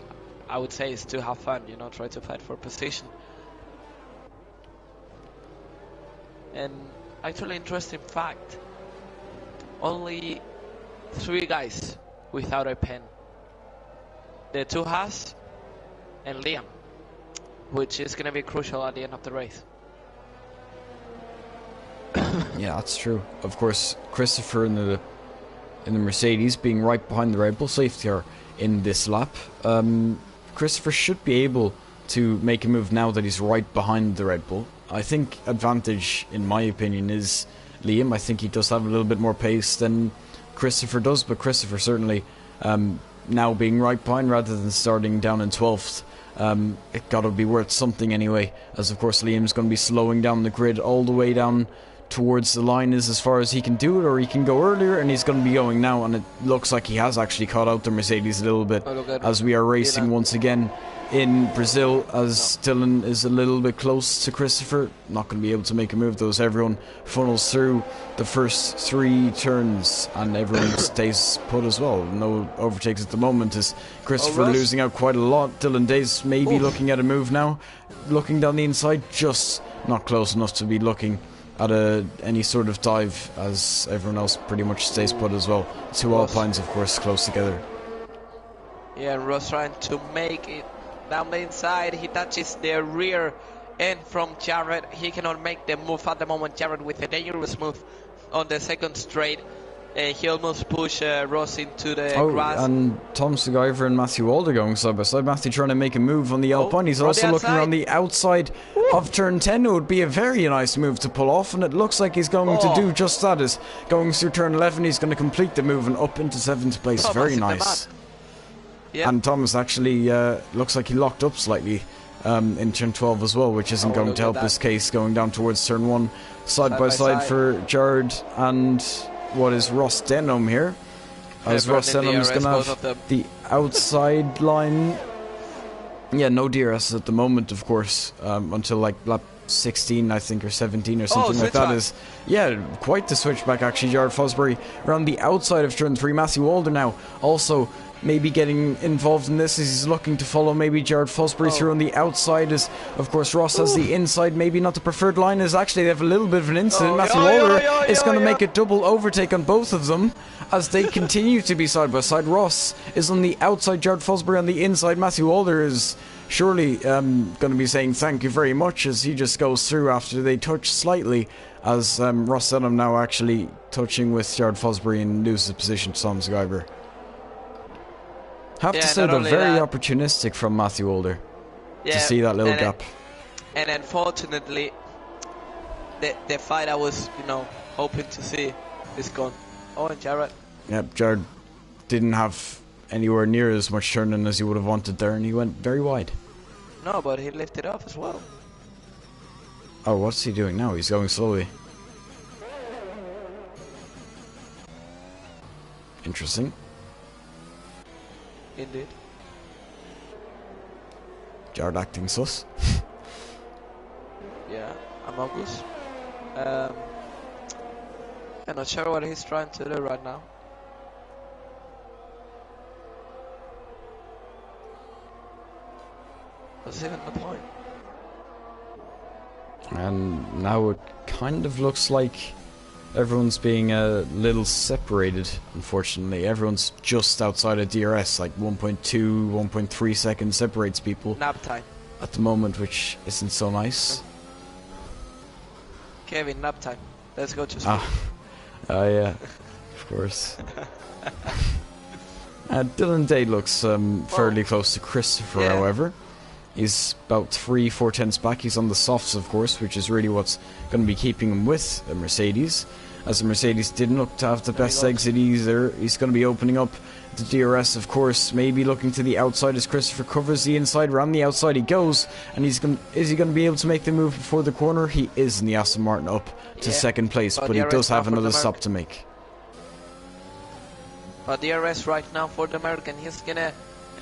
I would say, is to have fun, you know, try to fight for position. And actually, interesting fact, only 3 guys without a pen. The 2 Haas and Liam, which is going to be crucial at the end of the race. Yeah, that's true. Of course, Christopher in the Mercedes being right behind the Red Bull safety car in this lap. Christopher should be able to make a move now that he's right behind the Red Bull. I think advantage, in my opinion, is Liam. I think he does have a little bit more pace than Christopher does, but Christopher certainly, now being right behind rather than starting down in 12th, it got to be worth something anyway, as of course Liam's going to be slowing down the grid all the way down towards the line is as far as he can do it, or he can go earlier, and he's going to be going now, and it looks like he has actually caught out the Mercedes a little bit as we are racing once again in Brazil, as Dylan is a little bit close to Christopher, not going to be able to make a move though, as everyone funnels through the first 3 turns and everyone stays put as well. No overtakes at the moment, as Christopher losing out quite a lot. Dylan Days maybe looking at a move now, looking down the inside, just not close enough to be looking at any sort of dive, as everyone else pretty much stays put as well. 2 Alpines of course close together. Yeah, and Ross trying to make it down the inside. He touches the rear end from Jared. He cannot make the move at the moment. Jared with a dangerous move on the second straight. He almost pushed Ross into the grass. And Tom Seguyver and Matthew Walder going side by side. Matthew trying to make a move on the Alpine. He's also looking around the outside of turn 10. It would be a very nice move to pull off, and it looks like he's going to do just that. Is going through turn 11. He's going to complete the move and up into 7th place. Very nice. Yep. And Thomas actually looks like he locked up slightly in turn 12 as well, which isn't going to help his case going down towards turn 1. Side by side for Jared and what is Ross Denham here, as Ross Denham is going to have the outside line. Yeah, no DRS at the moment, of course, until like lap 16, I think, or 17 or something like that. Is quite the switchback actually. Jared Fosbury around the outside of turn 3. Matthew Walder now also maybe getting involved in this, as he's looking to follow maybe Jared Fosbury through on the outside, as of course Ross has the inside, maybe not the preferred line, as actually they have a little bit of an incident. Matthew Walder is going to make a double overtake on both of them as they continue to be side by side. Ross is on the outside, Jared Fosbury on the inside. Matthew Walder is surely going to be saying thank you very much, as he just goes through after they touch slightly, as Ross Denham now actually touching with Jared Fosbury and loses position to Tom Seguyver. Have to say they're very opportunistic from Matthew Walder to see that little gap. And unfortunately, the fight I was, hoping to see is gone. Oh, and Jared. Yep, Jared didn't have anywhere near as much turning as he would have wanted there, and he went very wide. No, but he lifted off as well. Oh, what's he doing now? He's going slowly. Interesting. Indeed. Jared acting sus. Yeah, Among Us. I'm not sure what he's trying to do right now. What's even the point? And now it kind of looks like everyone's being a little separated, unfortunately. Everyone's just outside of DRS, like 1.2, 1.3 seconds separates people. Nap time. At the moment, which isn't so nice. Kevin, nap time. Let's go to school. Yeah, of course. Dylan Day looks fairly close to Christopher, however. He's about 3-4 tenths back. He's on the softs, of course, which is really what's going to be keeping him with the Mercedes. As the Mercedes didn't look to have the best exit either. He's going to be opening up the DRS, of course, maybe looking to the outside as Christopher covers the inside. Around the outside he goes, and is he going to be able to make the move before the corner? He is in the Aston Martin up to second place, but he does have another stop to make. But DRS right now for the American, he's going to...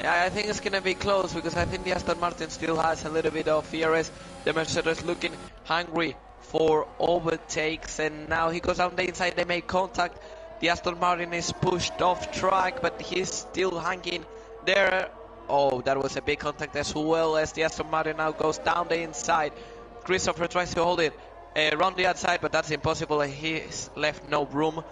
I think it's going to be close, because I think the Aston Martin still has a little bit of ERS. The Mercedes looking hungry for overtakes, and now he goes down the inside, they make contact. The Aston Martin is pushed off track, but he's still hanging there. Oh, that was a big contact as well, as the Aston Martin now goes down the inside. Christopher tries to hold it around the outside, but that's impossible. He's left no room.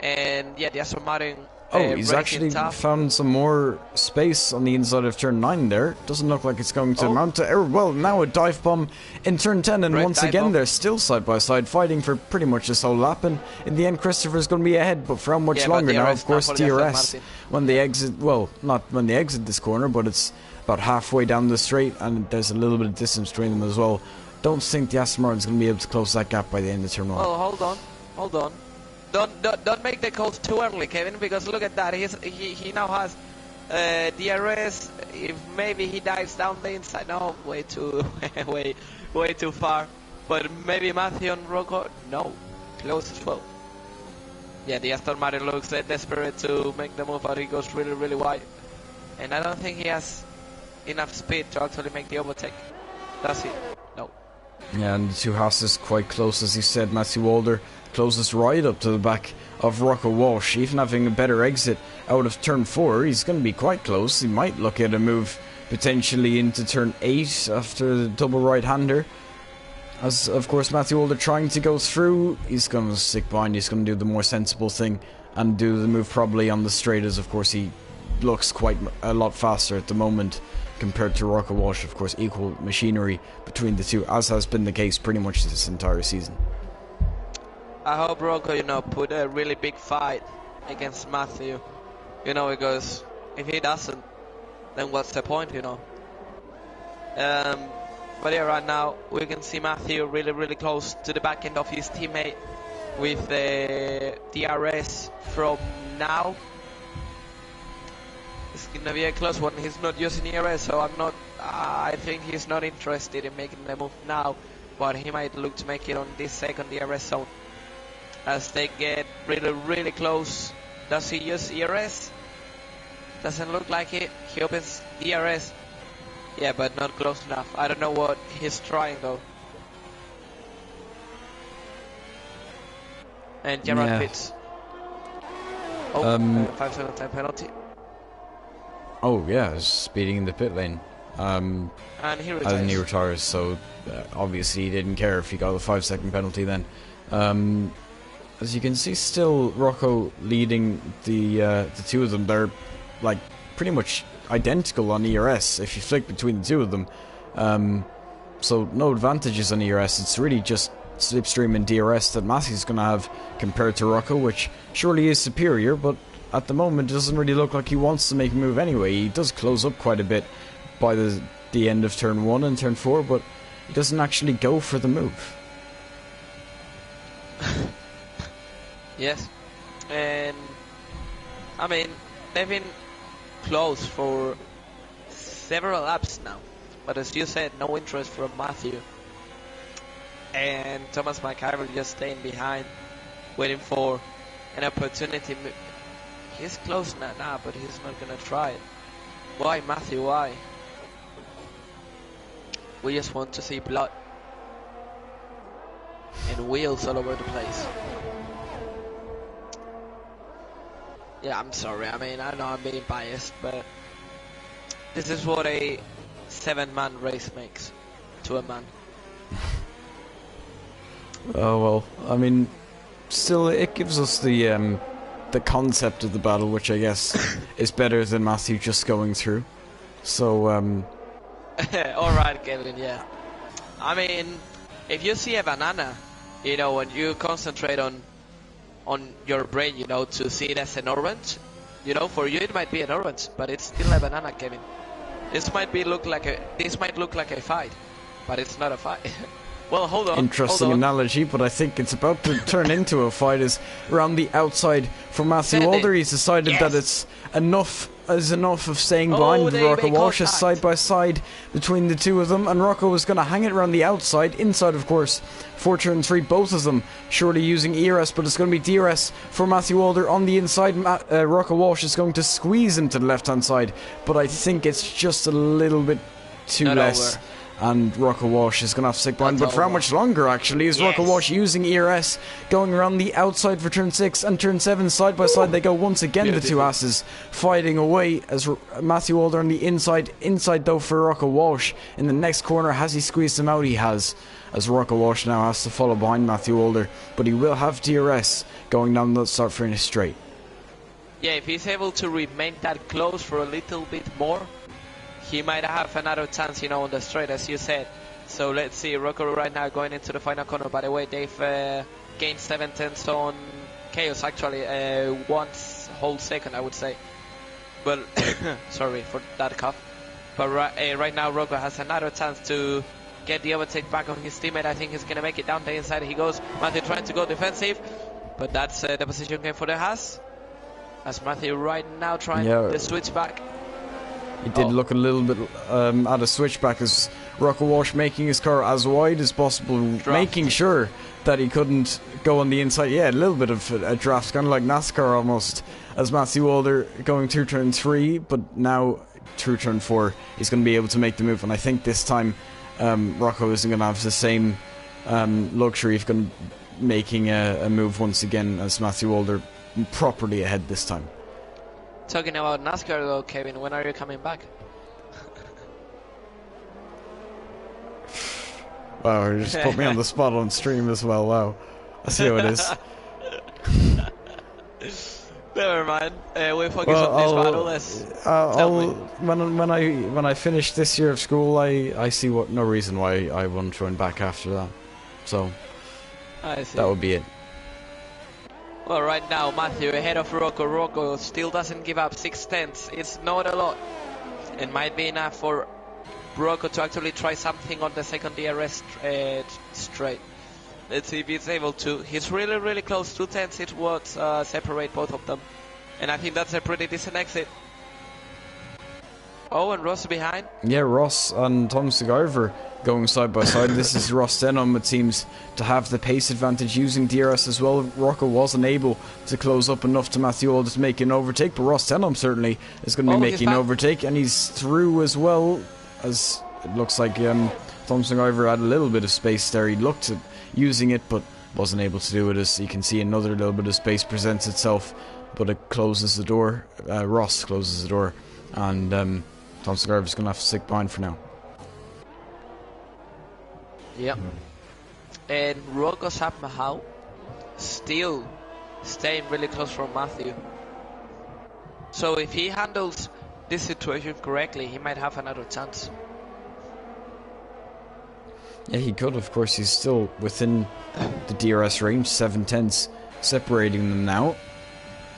And yeah, the Aston Martin... he's actually found some more space on the inside of turn 9 there. Doesn't look like it's going to amount to error. Well, now a dive bomb in turn 10, and once again they're still side by side fighting for pretty much this whole lap, and in the end Christopher's going to be ahead, but for how much longer now? Of course, DRS when they exit, well, not when they exit this corner, but it's about halfway down the straight, and there's a little bit of distance between them as well. Don't think the Aston Martin's going to be able to close that gap by the end of turn 1. Oh, hold on. Don't make the calls too early, Kevin, because look at that. He now has DRS. If maybe he dives down the inside, no, way too far. But maybe Matthew and Rocco, no, close as well. Yeah, the Aston Martin looks desperate to make the move, but he goes really, really wide. And I don't think he has enough speed to actually make the overtake. Does he? No. Yeah, and the two Haas's quite close, as you said. Matthew Walder closest right up to the back of Rocco Walsh, even having a better exit out of turn 4. He's going to be quite close. He might look at a move potentially into turn 8 after the double right-hander. As, of course, Matthew Walder trying to go through, he's going to stick behind. He's going to do the more sensible thing and do the move probably on the straight, as, of course, he looks quite a lot faster at the moment compared to Rocco Walsh. Of course, equal machinery between the two, as has been the case pretty much this entire season. I hope Rocco, put a really big fight against Matthew, because if he doesn't, then what's the point, But yeah, right now we can see Matthew really, really close to the back end of his teammate with the DRS from now. It's gonna be a close one. He's not using DRS, so I think he's not interested in making the move now, but he might look to make it on this second DRS zone. As they get really, really close. Does he use ERS? Doesn't look like it. He opens DRS. Yeah, but not close enough. I don't know what he's trying though. And Gerard Pitts. Oh, 5-second time penalty. Oh yeah, speeding in the pit lane. And he retires. And he retires, so obviously he didn't care if he got a 5-second penalty then. As you can see, still Rocco leading the two of them. They're like pretty much identical on ERS if you flick between the two of them. So no advantages on ERS. It's really just slipstream and DRS that Matthew's going to have compared to Rocco, which surely is superior, but at the moment it doesn't really look like he wants to make a move anyway. He does close up quite a bit by the end of turn 1 and turn 4, but he doesn't actually go for the move. Yes, and I mean they've been close for several laps now, but as you said, no interest from Matthew, and Thomas McIver just staying behind, waiting for an opportunity. He's close now, but he's not gonna try it. Why, Matthew? Why? We just want to see blood and wheels all over the place. Yeah, I'm sorry. I mean, I know I'm being biased, but this is what a 7-man race makes to a man. Oh well, I mean, still it gives us the concept of the battle, which I guess is better than Matthew just going through. So alright, Kevin, yeah. I mean, if you see a banana, when you concentrate on your brain, to see it as an orange, for you it might be an orange, but it's still a banana, Kevin. This might look like a fight, but it's not a fight. Well, hold on. Interesting analogy, but I think it's about to turn into a fight. Is around the outside for Matthew Walder. He's decided that it's enough of staying behind Rocco Walsh side by side between the two of them, and Rocco was going to hang it around the outside, inside of course, for turn 3, both of them surely using ERS, but it's going to be DRS for Matthew Walder on the inside. Rocco Walsh is going to squeeze him to the left hand side, but I think it's just a little bit too less. And Rocco Walsh is going to have to stick behind, but for how much longer actually is Rocco Walsh using ERS, going around the outside for turn 6 and turn 7, side by side they go once again. The two asses fighting away as Matthew Walder on the inside though for Rocco Walsh in the next corner. Has he squeezed him out? He has, as Rocco Walsh now has to follow behind Matthew Walder, but he will have DRS going down the start finish straight. Yeah, if he's able to remain that close for a little bit more, he might have another chance, on the straight, as you said. So let's see, Rocco right now going into the final corner. By the way, they've gained 7/10 on Chaos, actually, 1 whole second, I would say. Well, sorry for that cough. But right now, Rocco has another chance to get the overtake back on his teammate. I think he's going to make it down the inside. He goes. Matthew trying to go defensive, but that's the position game for the Haas. As Matthew right now trying the switch back. He did look a little bit at a switchback as Rocco Walsh making his car as wide as possible, making sure that he couldn't go on the inside. Yeah, a little bit of a draft, kind of like NASCAR almost, as Matthew Walder going through turn 3, but now through turn 4 he's going to be able to make the move. And I think this time Rocco isn't going to have the same luxury of making a move once again, as Matthew Walder properly ahead this time. Talking about NASCAR though, Kevin, when are you coming back? Wow, you just put me on the spot on stream as well. Wow, I see how it is. Never mind. We focus on this battle. When I finish this year of school, I see no reason why I won't join back after that. So that would be it. Well, right now Matthew ahead of Rocco. Rocco still doesn't give up 6/10. It's not a lot. It might be enough for Rocco to actually try something on the second DRS straight. Let's see if he's able to. He's really, really close. 2/10 is what separate both of them. And I think that's a pretty decent exit. Oh, and Ross behind. Yeah, Ross and Tom Segarver going side by side. This is Ross Denham, it seems, to have the pace advantage using DRS as well. Rocco wasn't able to close up enough to Matthew Walder to make an overtake, but Ross Denham certainly is going to be making an overtake, and he's through as well, as it looks like Tom Segarver had a little bit of space there. He looked at using it, but wasn't able to do it. As you can see, another little bit of space presents itself, but it closes the door. Ross closes the door, and Tom Segarver is going to have to stick behind for now. Yep. And Rocco somehow still staying really close from Matthew. So if he handles this situation correctly, he might have another chance. Yeah, he could, of course. He's still within the DRS range, 7/10 separating them now.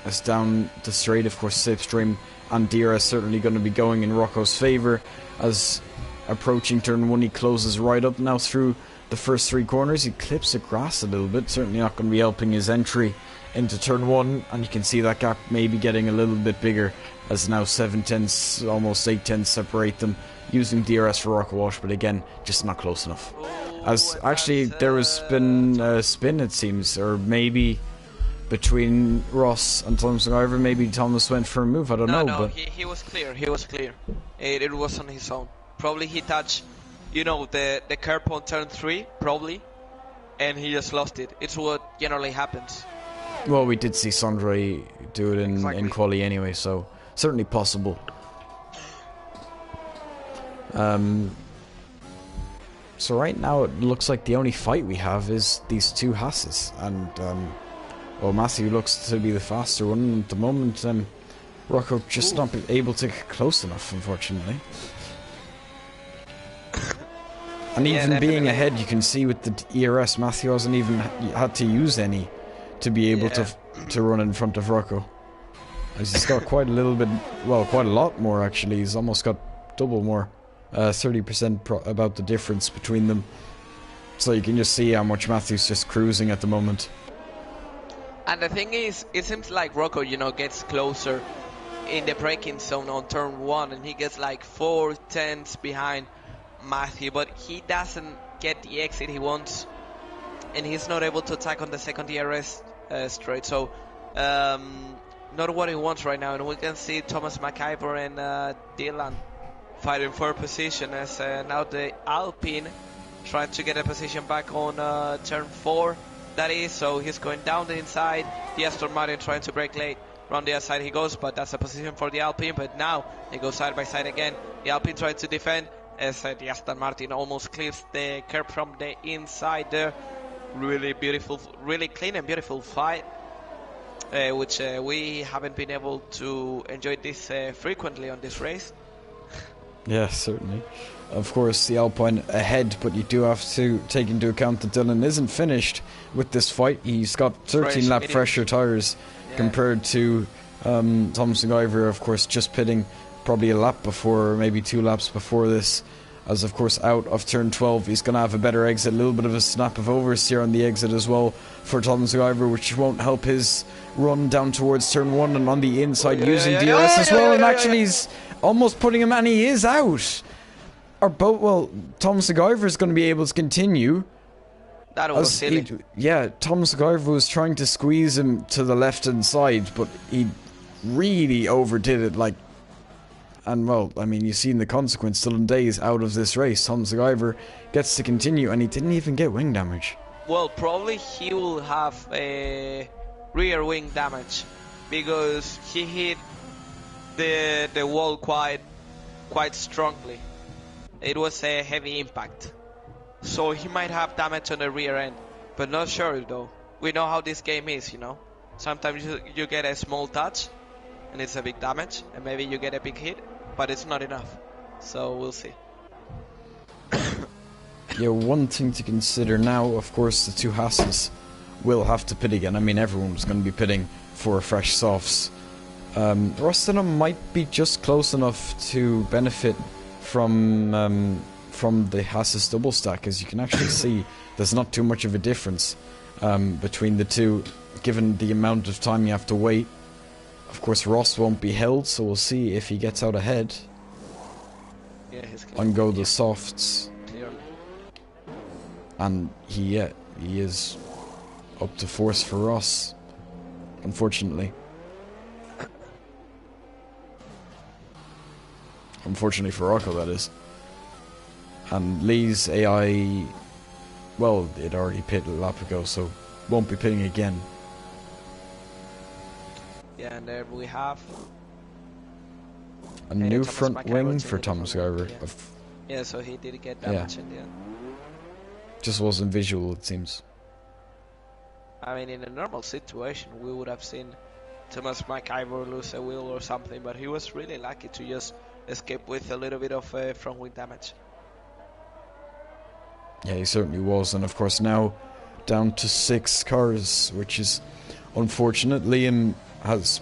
As down the straight, of course, Slipstream and DRS certainly going to be going in Rocco's favour. As approaching turn 1, he closes right up now through the first 3 corners. He clips the grass a little bit, certainly not going to be helping his entry into turn 1, and you can see that gap maybe getting a little bit bigger, as now 7/10, almost 8/10 separate them, using DRS for Rocco Walsh, but again, just not close enough. As actually there was been a spin, it seems, or maybe between Ross and Tom Segarver, maybe Thomas went for a move, I don't know. No, but he was clear, It was on his own. Probably he touched, the curb on turn 3, probably, and he just lost it. It's what generally happens. Well, we did see Sondre do it in quali anyway, so certainly possible. So right now it looks like the only fight we have is these 2 Hasses, and well, Matthew looks to be the faster one at the moment. Rocco just not able to get close enough, unfortunately. And even being ahead, you can see with the ERS, Matthew hasn't even had to use any to be able to run in front of Rocco. As he's got quite a little bit, well, quite a lot more actually. He's almost got double more, 30% about the difference between them. So you can just see how much Matthew's just cruising at the moment. And the thing is, it seems like Rocco, gets closer in the braking zone on turn 1, and he gets like 4/10 behind Matthew, but he doesn't get the exit he wants, and he's not able to attack on the second DRS straight. So not what he wants right now, and we can see Thomas McIver and Dylan fighting for position, as now the Alpine trying to get a position back on turn 4, that is. So he's going down the inside, the Aston Martin trying to break late. Round the other side he goes, but that's a position for the Alpine. But now they go side by side again. The Alpine tries to defend, as the Aston Martin almost clears the curb from the inside there. Really beautiful, really clean and beautiful fight, which we haven't been able to enjoy this frequently on this race. Yeah, certainly. Of course, the Alpine ahead, but you do have to take into account that Dylan isn't finished with this fight. He's got 13 lap fresher tyres compared to Tom Segarver, of course, just pitting probably a lap before, maybe 2 laps before this. As of course out of turn 12, he's going to have a better exit, a little bit of a snap of oversteer on the exit as well for Tom Segarver, which won't help his run down towards turn 1 and on the inside using DRS as well. And actually he's almost putting him, and he is out. Or both. Well, Tom McGyver is going to be able to continue. That was silly. Yeah, Tom McGyver was trying to squeeze him to the left-hand side, but he really overdid it. Like, and well, I mean, you've seen the consequence. Dylan Day is out of this race. Tom McGyver gets to continue, and he didn't even get wing damage. Well, probably he will have a rear wing damage because he hit the wall quite strongly. It was a heavy impact, so he might have damage on the rear end, but not sure though. We know how this game is, you know. Sometimes you get a small touch and it's a big damage, and maybe you get a big hit, but it's not enough. So we'll see. Yeah, one thing to consider now, of course, the two Hasses will have to pit again. I mean, everyone's going to be pitting for fresh softs. Rostenham might be just close enough to benefit from the Hasses double stack, as you can actually see there's not too much of a difference between the two, given the amount of time you have to wait. Of course, Ross won't be held, so we'll see if he gets out ahead. Yeah, on go the softs. Clearly. And he is up to force for Ross, unfortunately. Unfortunately for Rocco, that is. And Lee's AI, well, it already pitted a lap ago, so won't be pitting again. Yeah, and there we have a new front wing for Tom McGyver. Yeah, so he did get damage in the end. Just wasn't visual, it seems. I mean, in a normal situation, we would have seen Thomas McIver lose a wheel or something, but he was really lucky to just escape with a little bit of front wing damage. Yeah, he certainly was, and of course now down to 6 cars, which is unfortunate. Liam has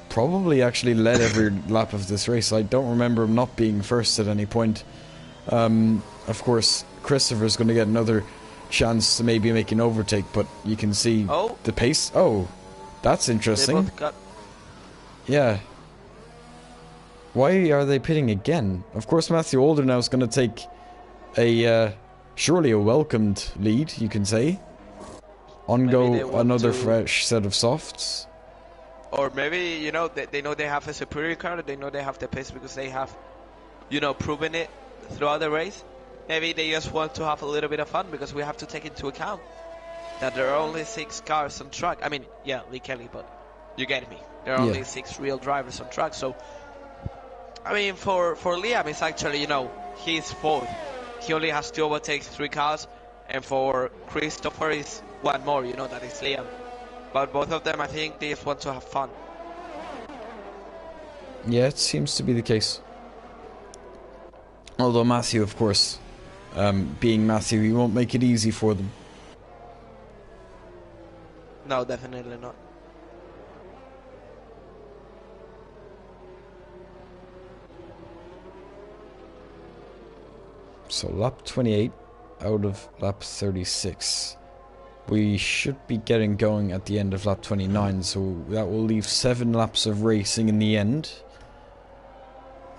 probably actually led every lap of this race. I don't remember him not being first at any point. Of course, Christopher's going to get another chance to maybe make an overtake, but you can see the pace. Oh, that's interesting. They both got... Yeah. Why are they pitting again? Of course, Matthew Older now is going to take a surely a welcomed lead, you can say. On go another fresh set of softs. Or maybe, you know, they know they have a superior car, they know they have the pace because they have, you know, proven it throughout the race. Maybe they just want to have a little bit of fun, because we have to take into account that there are only 6 cars on track. I mean, yeah, Lee Kelly, but you get me. There are only 6 real drivers on track, so I mean, for Liam, it's actually, you know, he's 4th. He only has to overtake 3 cars, and for Christopher is 1 more, you know, that is Liam. But both of them, I think, they just want to have fun. Yeah, it seems to be the case. Although Matthew, of course, being Matthew, he won't make it easy for them. No, definitely not. So lap 28 out of lap 36. We should be getting going at the end of lap 29, so that will leave 7 laps of racing in the end.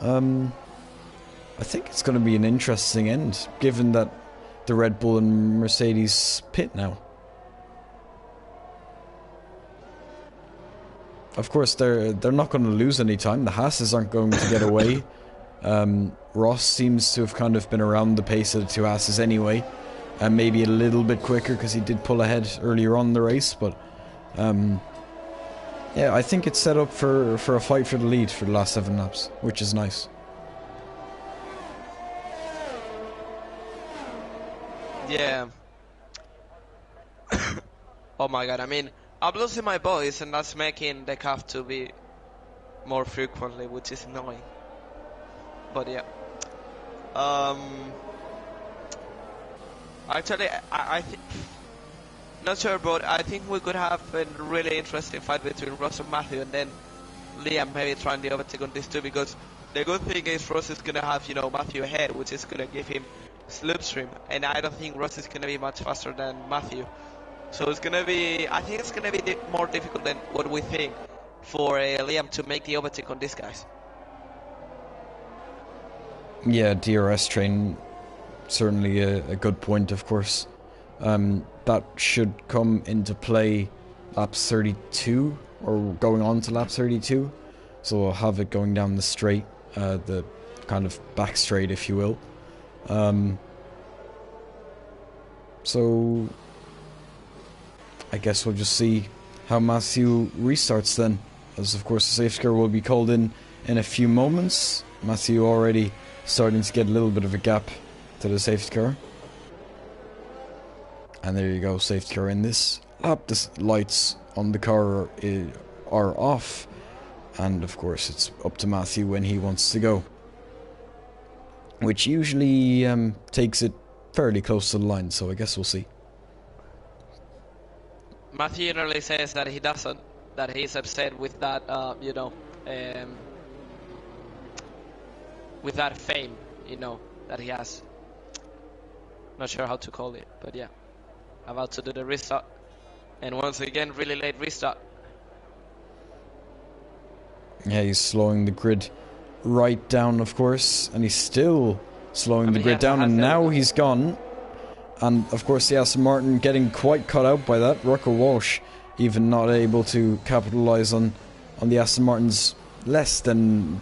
I think it's going to be an interesting end, given that the Red Bull and Mercedes pit now. Of course, they're not going to lose any time. The Hasses aren't going to get away. Ross seems to have kind of been around the pace of the 2 Hasses anyway, and maybe a little bit quicker because he did pull ahead earlier on in the race. But yeah, I think it's set up for a fight for the lead for the last 7 laps, which is nice. Yeah. Oh my god, I mean, I'm losing my voice, and that's making the calf to be more frequently, which is annoying. But yeah. Actually, I think, not sure, but I think we could have a really interesting fight between Ross and Matthew, and then Liam maybe trying the overtake on this too, because the good thing is Ross is gonna have, you know, Matthew ahead, which is gonna give him slipstream, and I don't think Ross is gonna be much faster than Matthew. So it's gonna be, I think it's gonna be more difficult than what we think for Liam to make the overtake on these guys. Yeah, DRS train, certainly a good point, of course. That should come into play lap 32, or going on to lap 32. So we'll have it going down the straight, the kind of back straight, if you will. So I guess we'll just see how Matthew restarts then, as of course the safety car will be called in a few moments. Matthew already starting to get a little bit of a gap to the safety car. And there you go, safety car in this lap. The lights on the car are off, and of course it's up to Matthew when he wants to go, which usually takes it fairly close to the line, so I guess we'll see. Matthew generally says that he doesn't, that he's upset with that, with that fame, that he has. Not sure how to call it, but yeah. About to do the restart. And once again, really late restart. Yeah, he's slowing the grid right down, of course, and he's still slowing the grid down, and now he's gone. And of course the Aston Martin getting quite caught out by that. Rocco Walsh even not able to capitalise on the Aston Martin's less than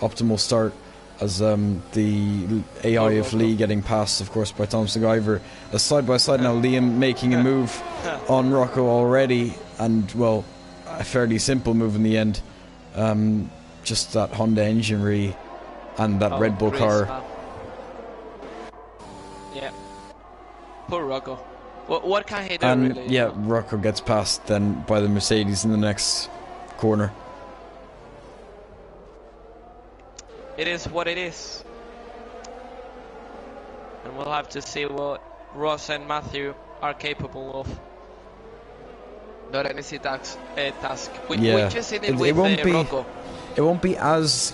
optimal start, as the AI of Lee getting passed, of course, by Thompson Guyver. Side by side now, Liam making a move on Rocco already, and well, a fairly simple move in the end. Just that Honda engine really, and that Red Bull car. Yeah. Poor Rocco. What can he do, and really? Yeah, Rocco gets passed then by the Mercedes in the next corner. It is what it is. And we'll have to see what Ross and Matthew are capable of. Not an easy task. We just seen it with Rocco. It won't be as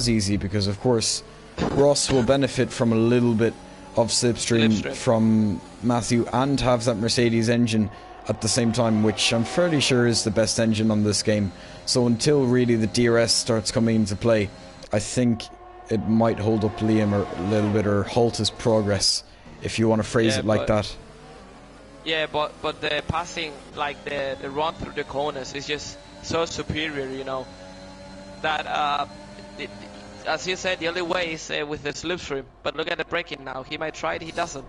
easy, because of course Ross will benefit from a little bit of slipstream from Matthew, and have that Mercedes engine at the same time, which I'm fairly sure is the best engine on this game. So until really the DRS starts coming into play, I think it might hold up Liam a little bit, or halt his progress, if you want to phrase it like that. Yeah, but the passing, like the run through the corners, is just so superior, that as you said, the only way is with the slipstream. But look at the braking now. He might try it, he doesn't.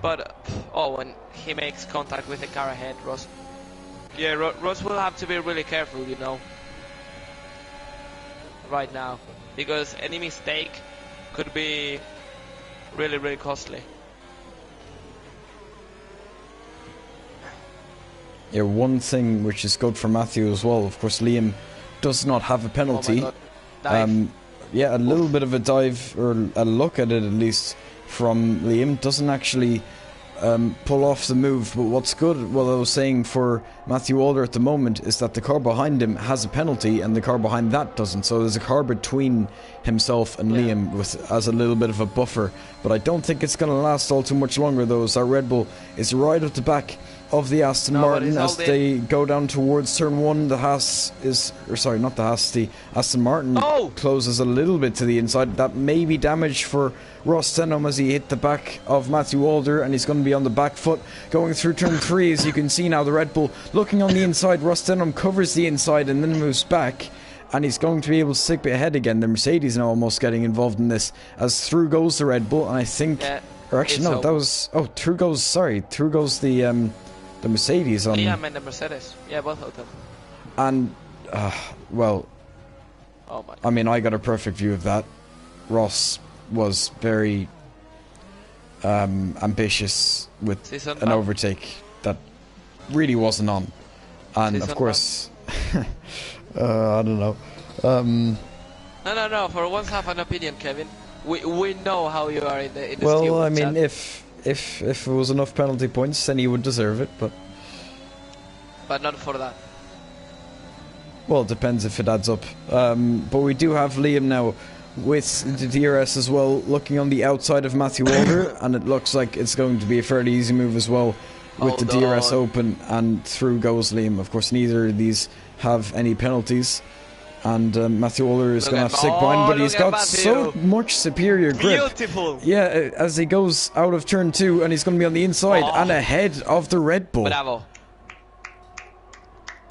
But when he makes contact with the car ahead, Ross. Yeah, Ross will have to be really careful, right now, because any mistake could be really, really costly. Yeah, one thing which is good for Matthew as well, of course, Liam does not have a penalty. Oh my God. Yeah, a little bit of a dive, or a look at it at least, from Liam. Doesn't actually pull off the move, but what's good, what I was saying for Matthew Alder at the moment, is that the car behind him has a penalty and the car behind that doesn't, so there's a car between himself and Liam as a little bit of a buffer. But I don't think it's going to last all too much longer, though, as that Red Bull is right at the back of the Aston Martin as they go down towards turn 1. The Haas is, or sorry, not the Haas, the Aston Martin closes a little bit to the inside. That may be damage for Ross Denham as he hit the back of Matthew Alder, and he's going to be on the back foot going through turn 3. As you can see now, the Red Bull looking on the inside. Ross Denham covers the inside and then moves back, and he's going to be able to stick ahead again. The Mercedes now almost getting involved in this, as through goes the Red Bull, and I think, or actually no, that was, through goes the Mercedes on... Yeah, I meant the Mercedes. Yeah, both of them. And, well... Oh my God. I mean, I got a perfect view of that. Ross was very ambitious with an overtake that really wasn't on. And, of course... I don't know. No. For once, have an opinion, Kevin. We know how you are in the well, I mean, if it was enough penalty points, then he would deserve it, but not for that. Well, it depends if it adds up. But we do have Liam now with the DRS as well, looking on the outside of Matthew Alder, and it looks like it's going to be a fairly easy move as well, with the DRS open, and through goes Liam. Of course, neither of these have any penalties. And Matthew Waller is going to have sick behind, but he's got so much superior grip. Beautiful. Yeah, as he goes out of turn 2, and he's going to be on the inside and ahead of the Red Bull. Bravo.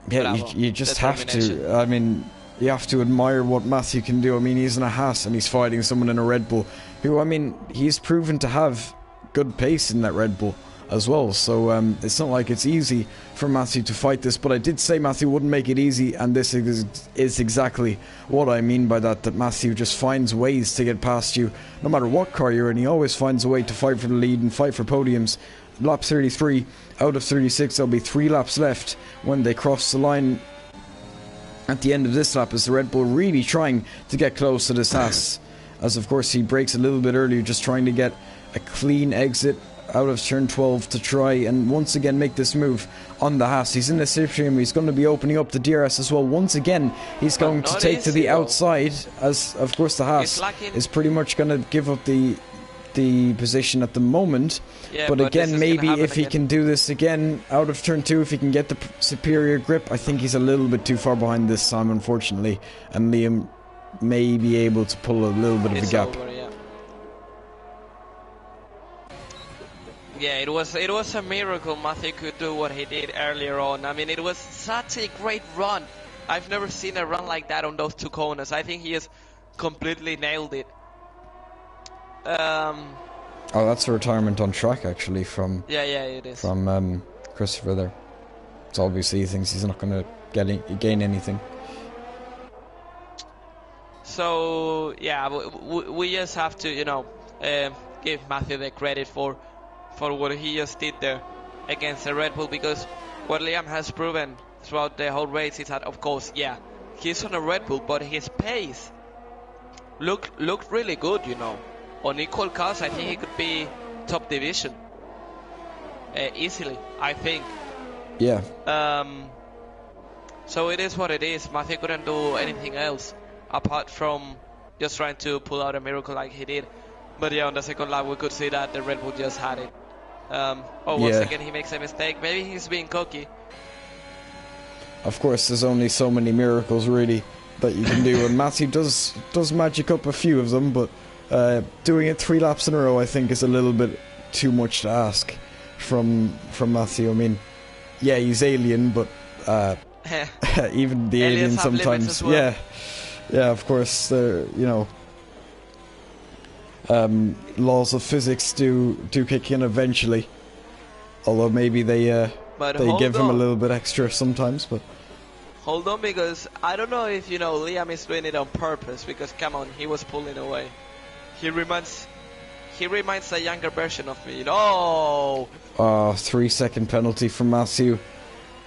Yeah, you just have to. I mean, you have to admire what Matthew can do. I mean, he's in a Haas and he's fighting someone in a Red Bull who, I mean, he's proven to have good pace in that Red Bull as well. So it's not like it's easy for Matthew to fight this, but I did say Matthew wouldn't make it easy, and this is exactly what I mean by that Matthew just finds ways to get past you no matter what car you're in. He always finds a way to fight for the lead and fight for podiums. Lap 33 out of 36, there'll be 3 laps left when they cross the line at the end of this lap, as the Red Bull really trying to get close to this Haas, as of course he breaks a little bit earlier, just trying to get a clean exit out of turn 12 to try and once again make this move on the Haas. He's in the slipstream, he's going to be opening up the DRS as well. Once again, he's going to take to the outside, as of course the Haas is pretty much going to give up the position at the moment. Yeah, but again, maybe if he can do this again out of turn 2, if he can get the superior grip, I think he's a little bit too far behind this time, unfortunately, and Liam may be able to pull a little bit of a gap. Over, yeah, it was a miracle Matthew could do what he did earlier on. I mean, it was such a great run. I've never seen a run like that on those 2 corners. I think he has completely nailed it. Oh, that's a retirement on track, actually, from... Yeah, it is. From Christopher there. So obviously he thinks he's not going to gain anything. So, yeah, we just have to, you know, give Matthew the credit for what he just did there against the Red Bull, because what Liam has proven throughout the whole race is that, of course, yeah, he's on a Red Bull, but his pace looked really good, you know. On equal cars, I think he could be top division easily, I think. Yeah. So it is what it is. Matthew couldn't do anything else apart from just trying to pull out a miracle like he did. But yeah, on the second lap we could see that the Red Bull just had it. Once again he makes a mistake. Maybe he's being cocky. Of course, there's only so many miracles really that you can do, and Matthew does magic up a few of them, but doing it 3 laps in a row I think is a little bit too much to ask from Matthew. I mean, yeah, he's alien, but even the alien sometimes, well. yeah, of course, you know, laws of physics do kick in eventually. Although maybe they give him a little bit extra sometimes, but. Hold on, because I don't know if, you know, Liam is doing it on purpose, because come on, he was pulling away. He reminds a younger version of me. No! 3-second penalty from Matthew.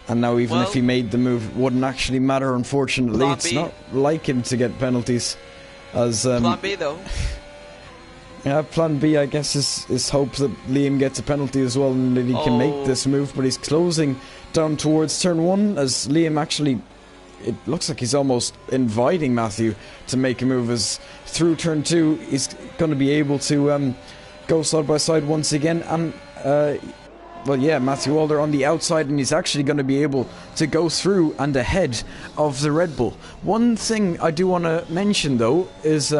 And now even if he made the move, it wouldn't actually matter, unfortunately. It's not like him to get penalties. As Plan B, though. Yeah, Plan B, I guess, is hope that Liam gets a penalty as well and that he can make this move. But he's closing down towards turn 1 as Liam actually... It looks like he's almost inviting Matthew to make a move, as through turn 2 he's going to be able to go side by side once again. And, well, yeah, Matthew Walder on the outside, and he's actually going to be able to go through and ahead of the Red Bull. One thing I do want to mention, though, is...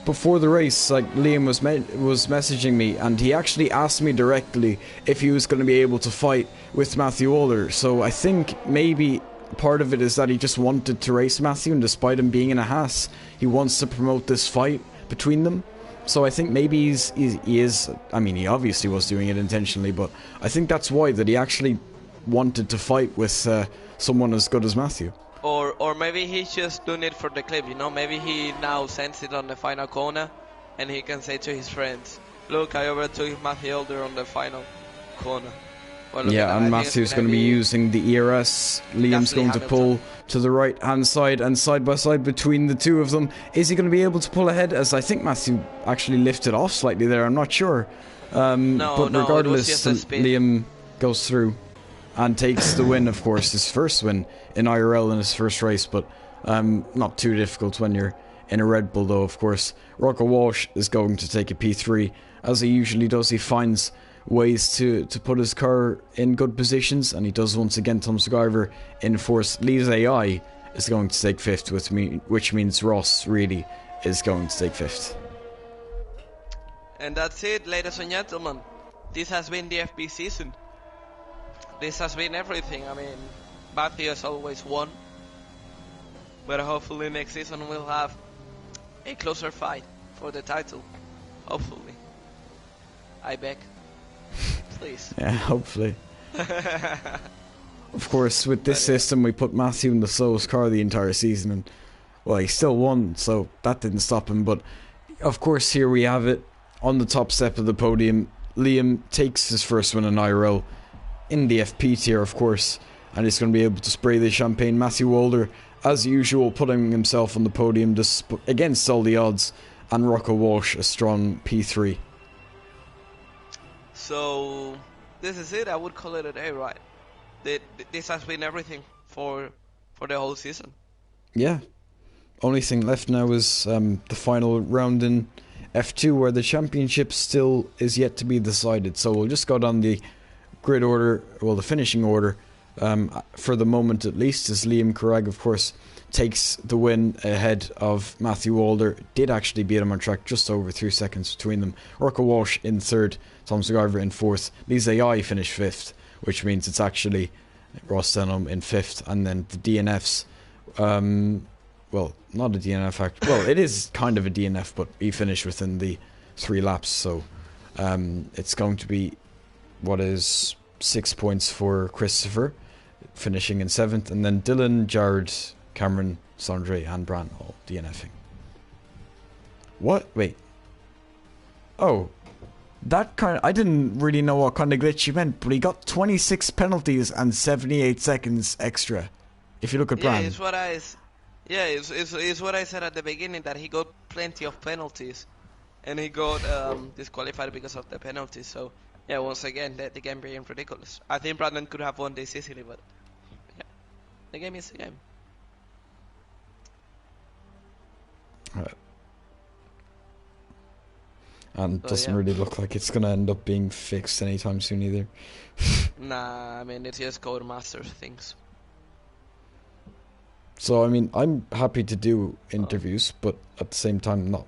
before the race, like, Liam was messaging me, and he actually asked me directly if he was going to be able to fight with Matthew Waller. So I think maybe part of it is that he just wanted to race Matthew, and despite him being in a Haas, he wants to promote this fight between them. So I think maybe he is. I mean, he obviously was doing it intentionally, but I think that's why, that he actually wanted to fight with someone as good as Matthew. Or maybe he's just doing it for the clip, you know. Maybe he now sends it on the final corner, and he can say to his friends, "Look, I overtook Matthew Older on the final corner." Well, yeah, and Matthew's going to be using the ERS. Liam's going to pull to the right hand side, and side by side between the two of them. Is he going to be able to pull ahead? As I think Matthew actually lifted off slightly there. I'm not sure. But regardless, Liam goes through and takes the win, of course, his first win in IRL in his first race, but not too difficult when you're in a Red Bull, though, of course. Rocco Walsh is going to take a P3, as he usually does. He finds ways to put his car in good positions, and he does once again. Tom Sciver in fourth, leaves AI is going to take 5th, which means Ross really is going to take 5th. And that's it, ladies and gentlemen. This has been the FP season. This has been everything. I mean, Matthew has always won. But hopefully next season we'll have a closer fight for the title. Hopefully. I beg. Please. Yeah, hopefully. Of course, with this system, we put Matthew in the slowest car the entire season, and well, he still won, so that didn't stop him. But of course, here we have it on the top step of the podium. Liam takes his first win in IRL in the FP tier, of course, and he's going to be able to spray the champagne. Matthew Walder, as usual, putting himself on the podium against all the odds, and Rocco Walsh, a strong P3. So this is it. I would call it a day, right? This has been everything for the whole season. Yeah. Only thing left now is the final round in F2, where the championship still is yet to be decided. So we'll just go down the grid order, well, the finishing order, for the moment at least, as Liam Carragh, of course, takes the win ahead of Matthew Walder. Did actually beat him on track, just over 3 seconds between them. Rocco Walsh in 3rd, Tom Segarver in 4th. Lise AI finished 5th, which means it's actually Ross Denham in 5th, and then the DNFs, well, not a DNF actually, well, it is kind of a DNF, but he finished within the 3 laps, so it's going to be, what is 6 points for Christopher, finishing in 7th, and then Dylan, Jared, Cameron, Sandre, and Bran all DNFing. What? Wait. Oh. That kind of, I didn't really know what kind of glitch you meant, but he got 26 penalties and 78 seconds extra. If you look at Bran. It's what I said at the beginning, that he got plenty of penalties, and he got disqualified because of the penalties. So yeah, once again, the game being ridiculous. I think Brandon could have won this easily, but yeah, the game is the game. And doesn't really look like it's going to end up being fixed anytime soon either. Nah, I mean, it's just Codemaster things. So, I mean, I'm happy to do interviews, but at the same time, not.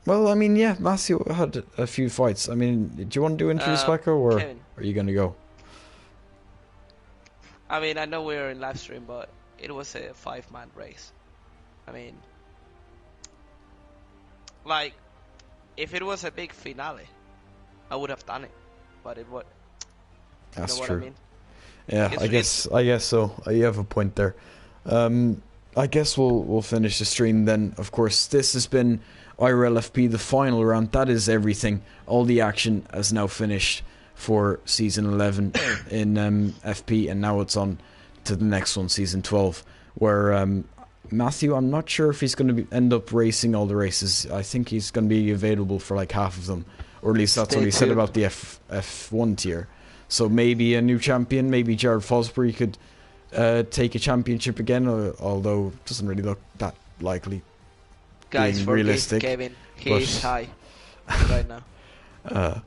Well, I mean, yeah, Matthew had a few fights. I mean, do you want to do interviews, Paco, or Kevin, are you going to go? I mean, I know we're in live stream, but it was a 5-man race. I mean, like, if it was a big finale, I would have done it, but it would. That's you know true. What I mean? Yeah, I guess so. You have a point there. I guess we'll finish the stream then. Of course, this has been IRLFP, the final round. That is everything. All the action has now finished for season 11 in FP, and now it's on to the next one, season 12, where Matthew, I'm not sure if he's going to end up racing all the races. I think he's going to be available for like half of them, or at least that's what he said about the F1 tier. So maybe a new champion, maybe Jared Fosbury could take a championship again, although it doesn't really look that likely. Guys, being forgive realistic, Kevin. He is high right now.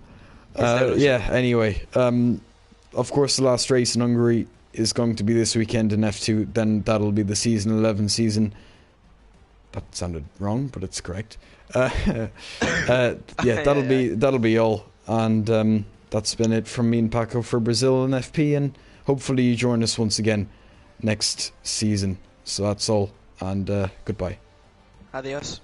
Yeah, anyway, of course the last race in Hungary is going to be this weekend in F2, then that'll be the season 11 season. That sounded wrong, but it's correct. Yeah, that'll be all, and that's been it from me and Paco for Brazil and FP, and hopefully you join us once again next season. So that's all, and goodbye. Adios.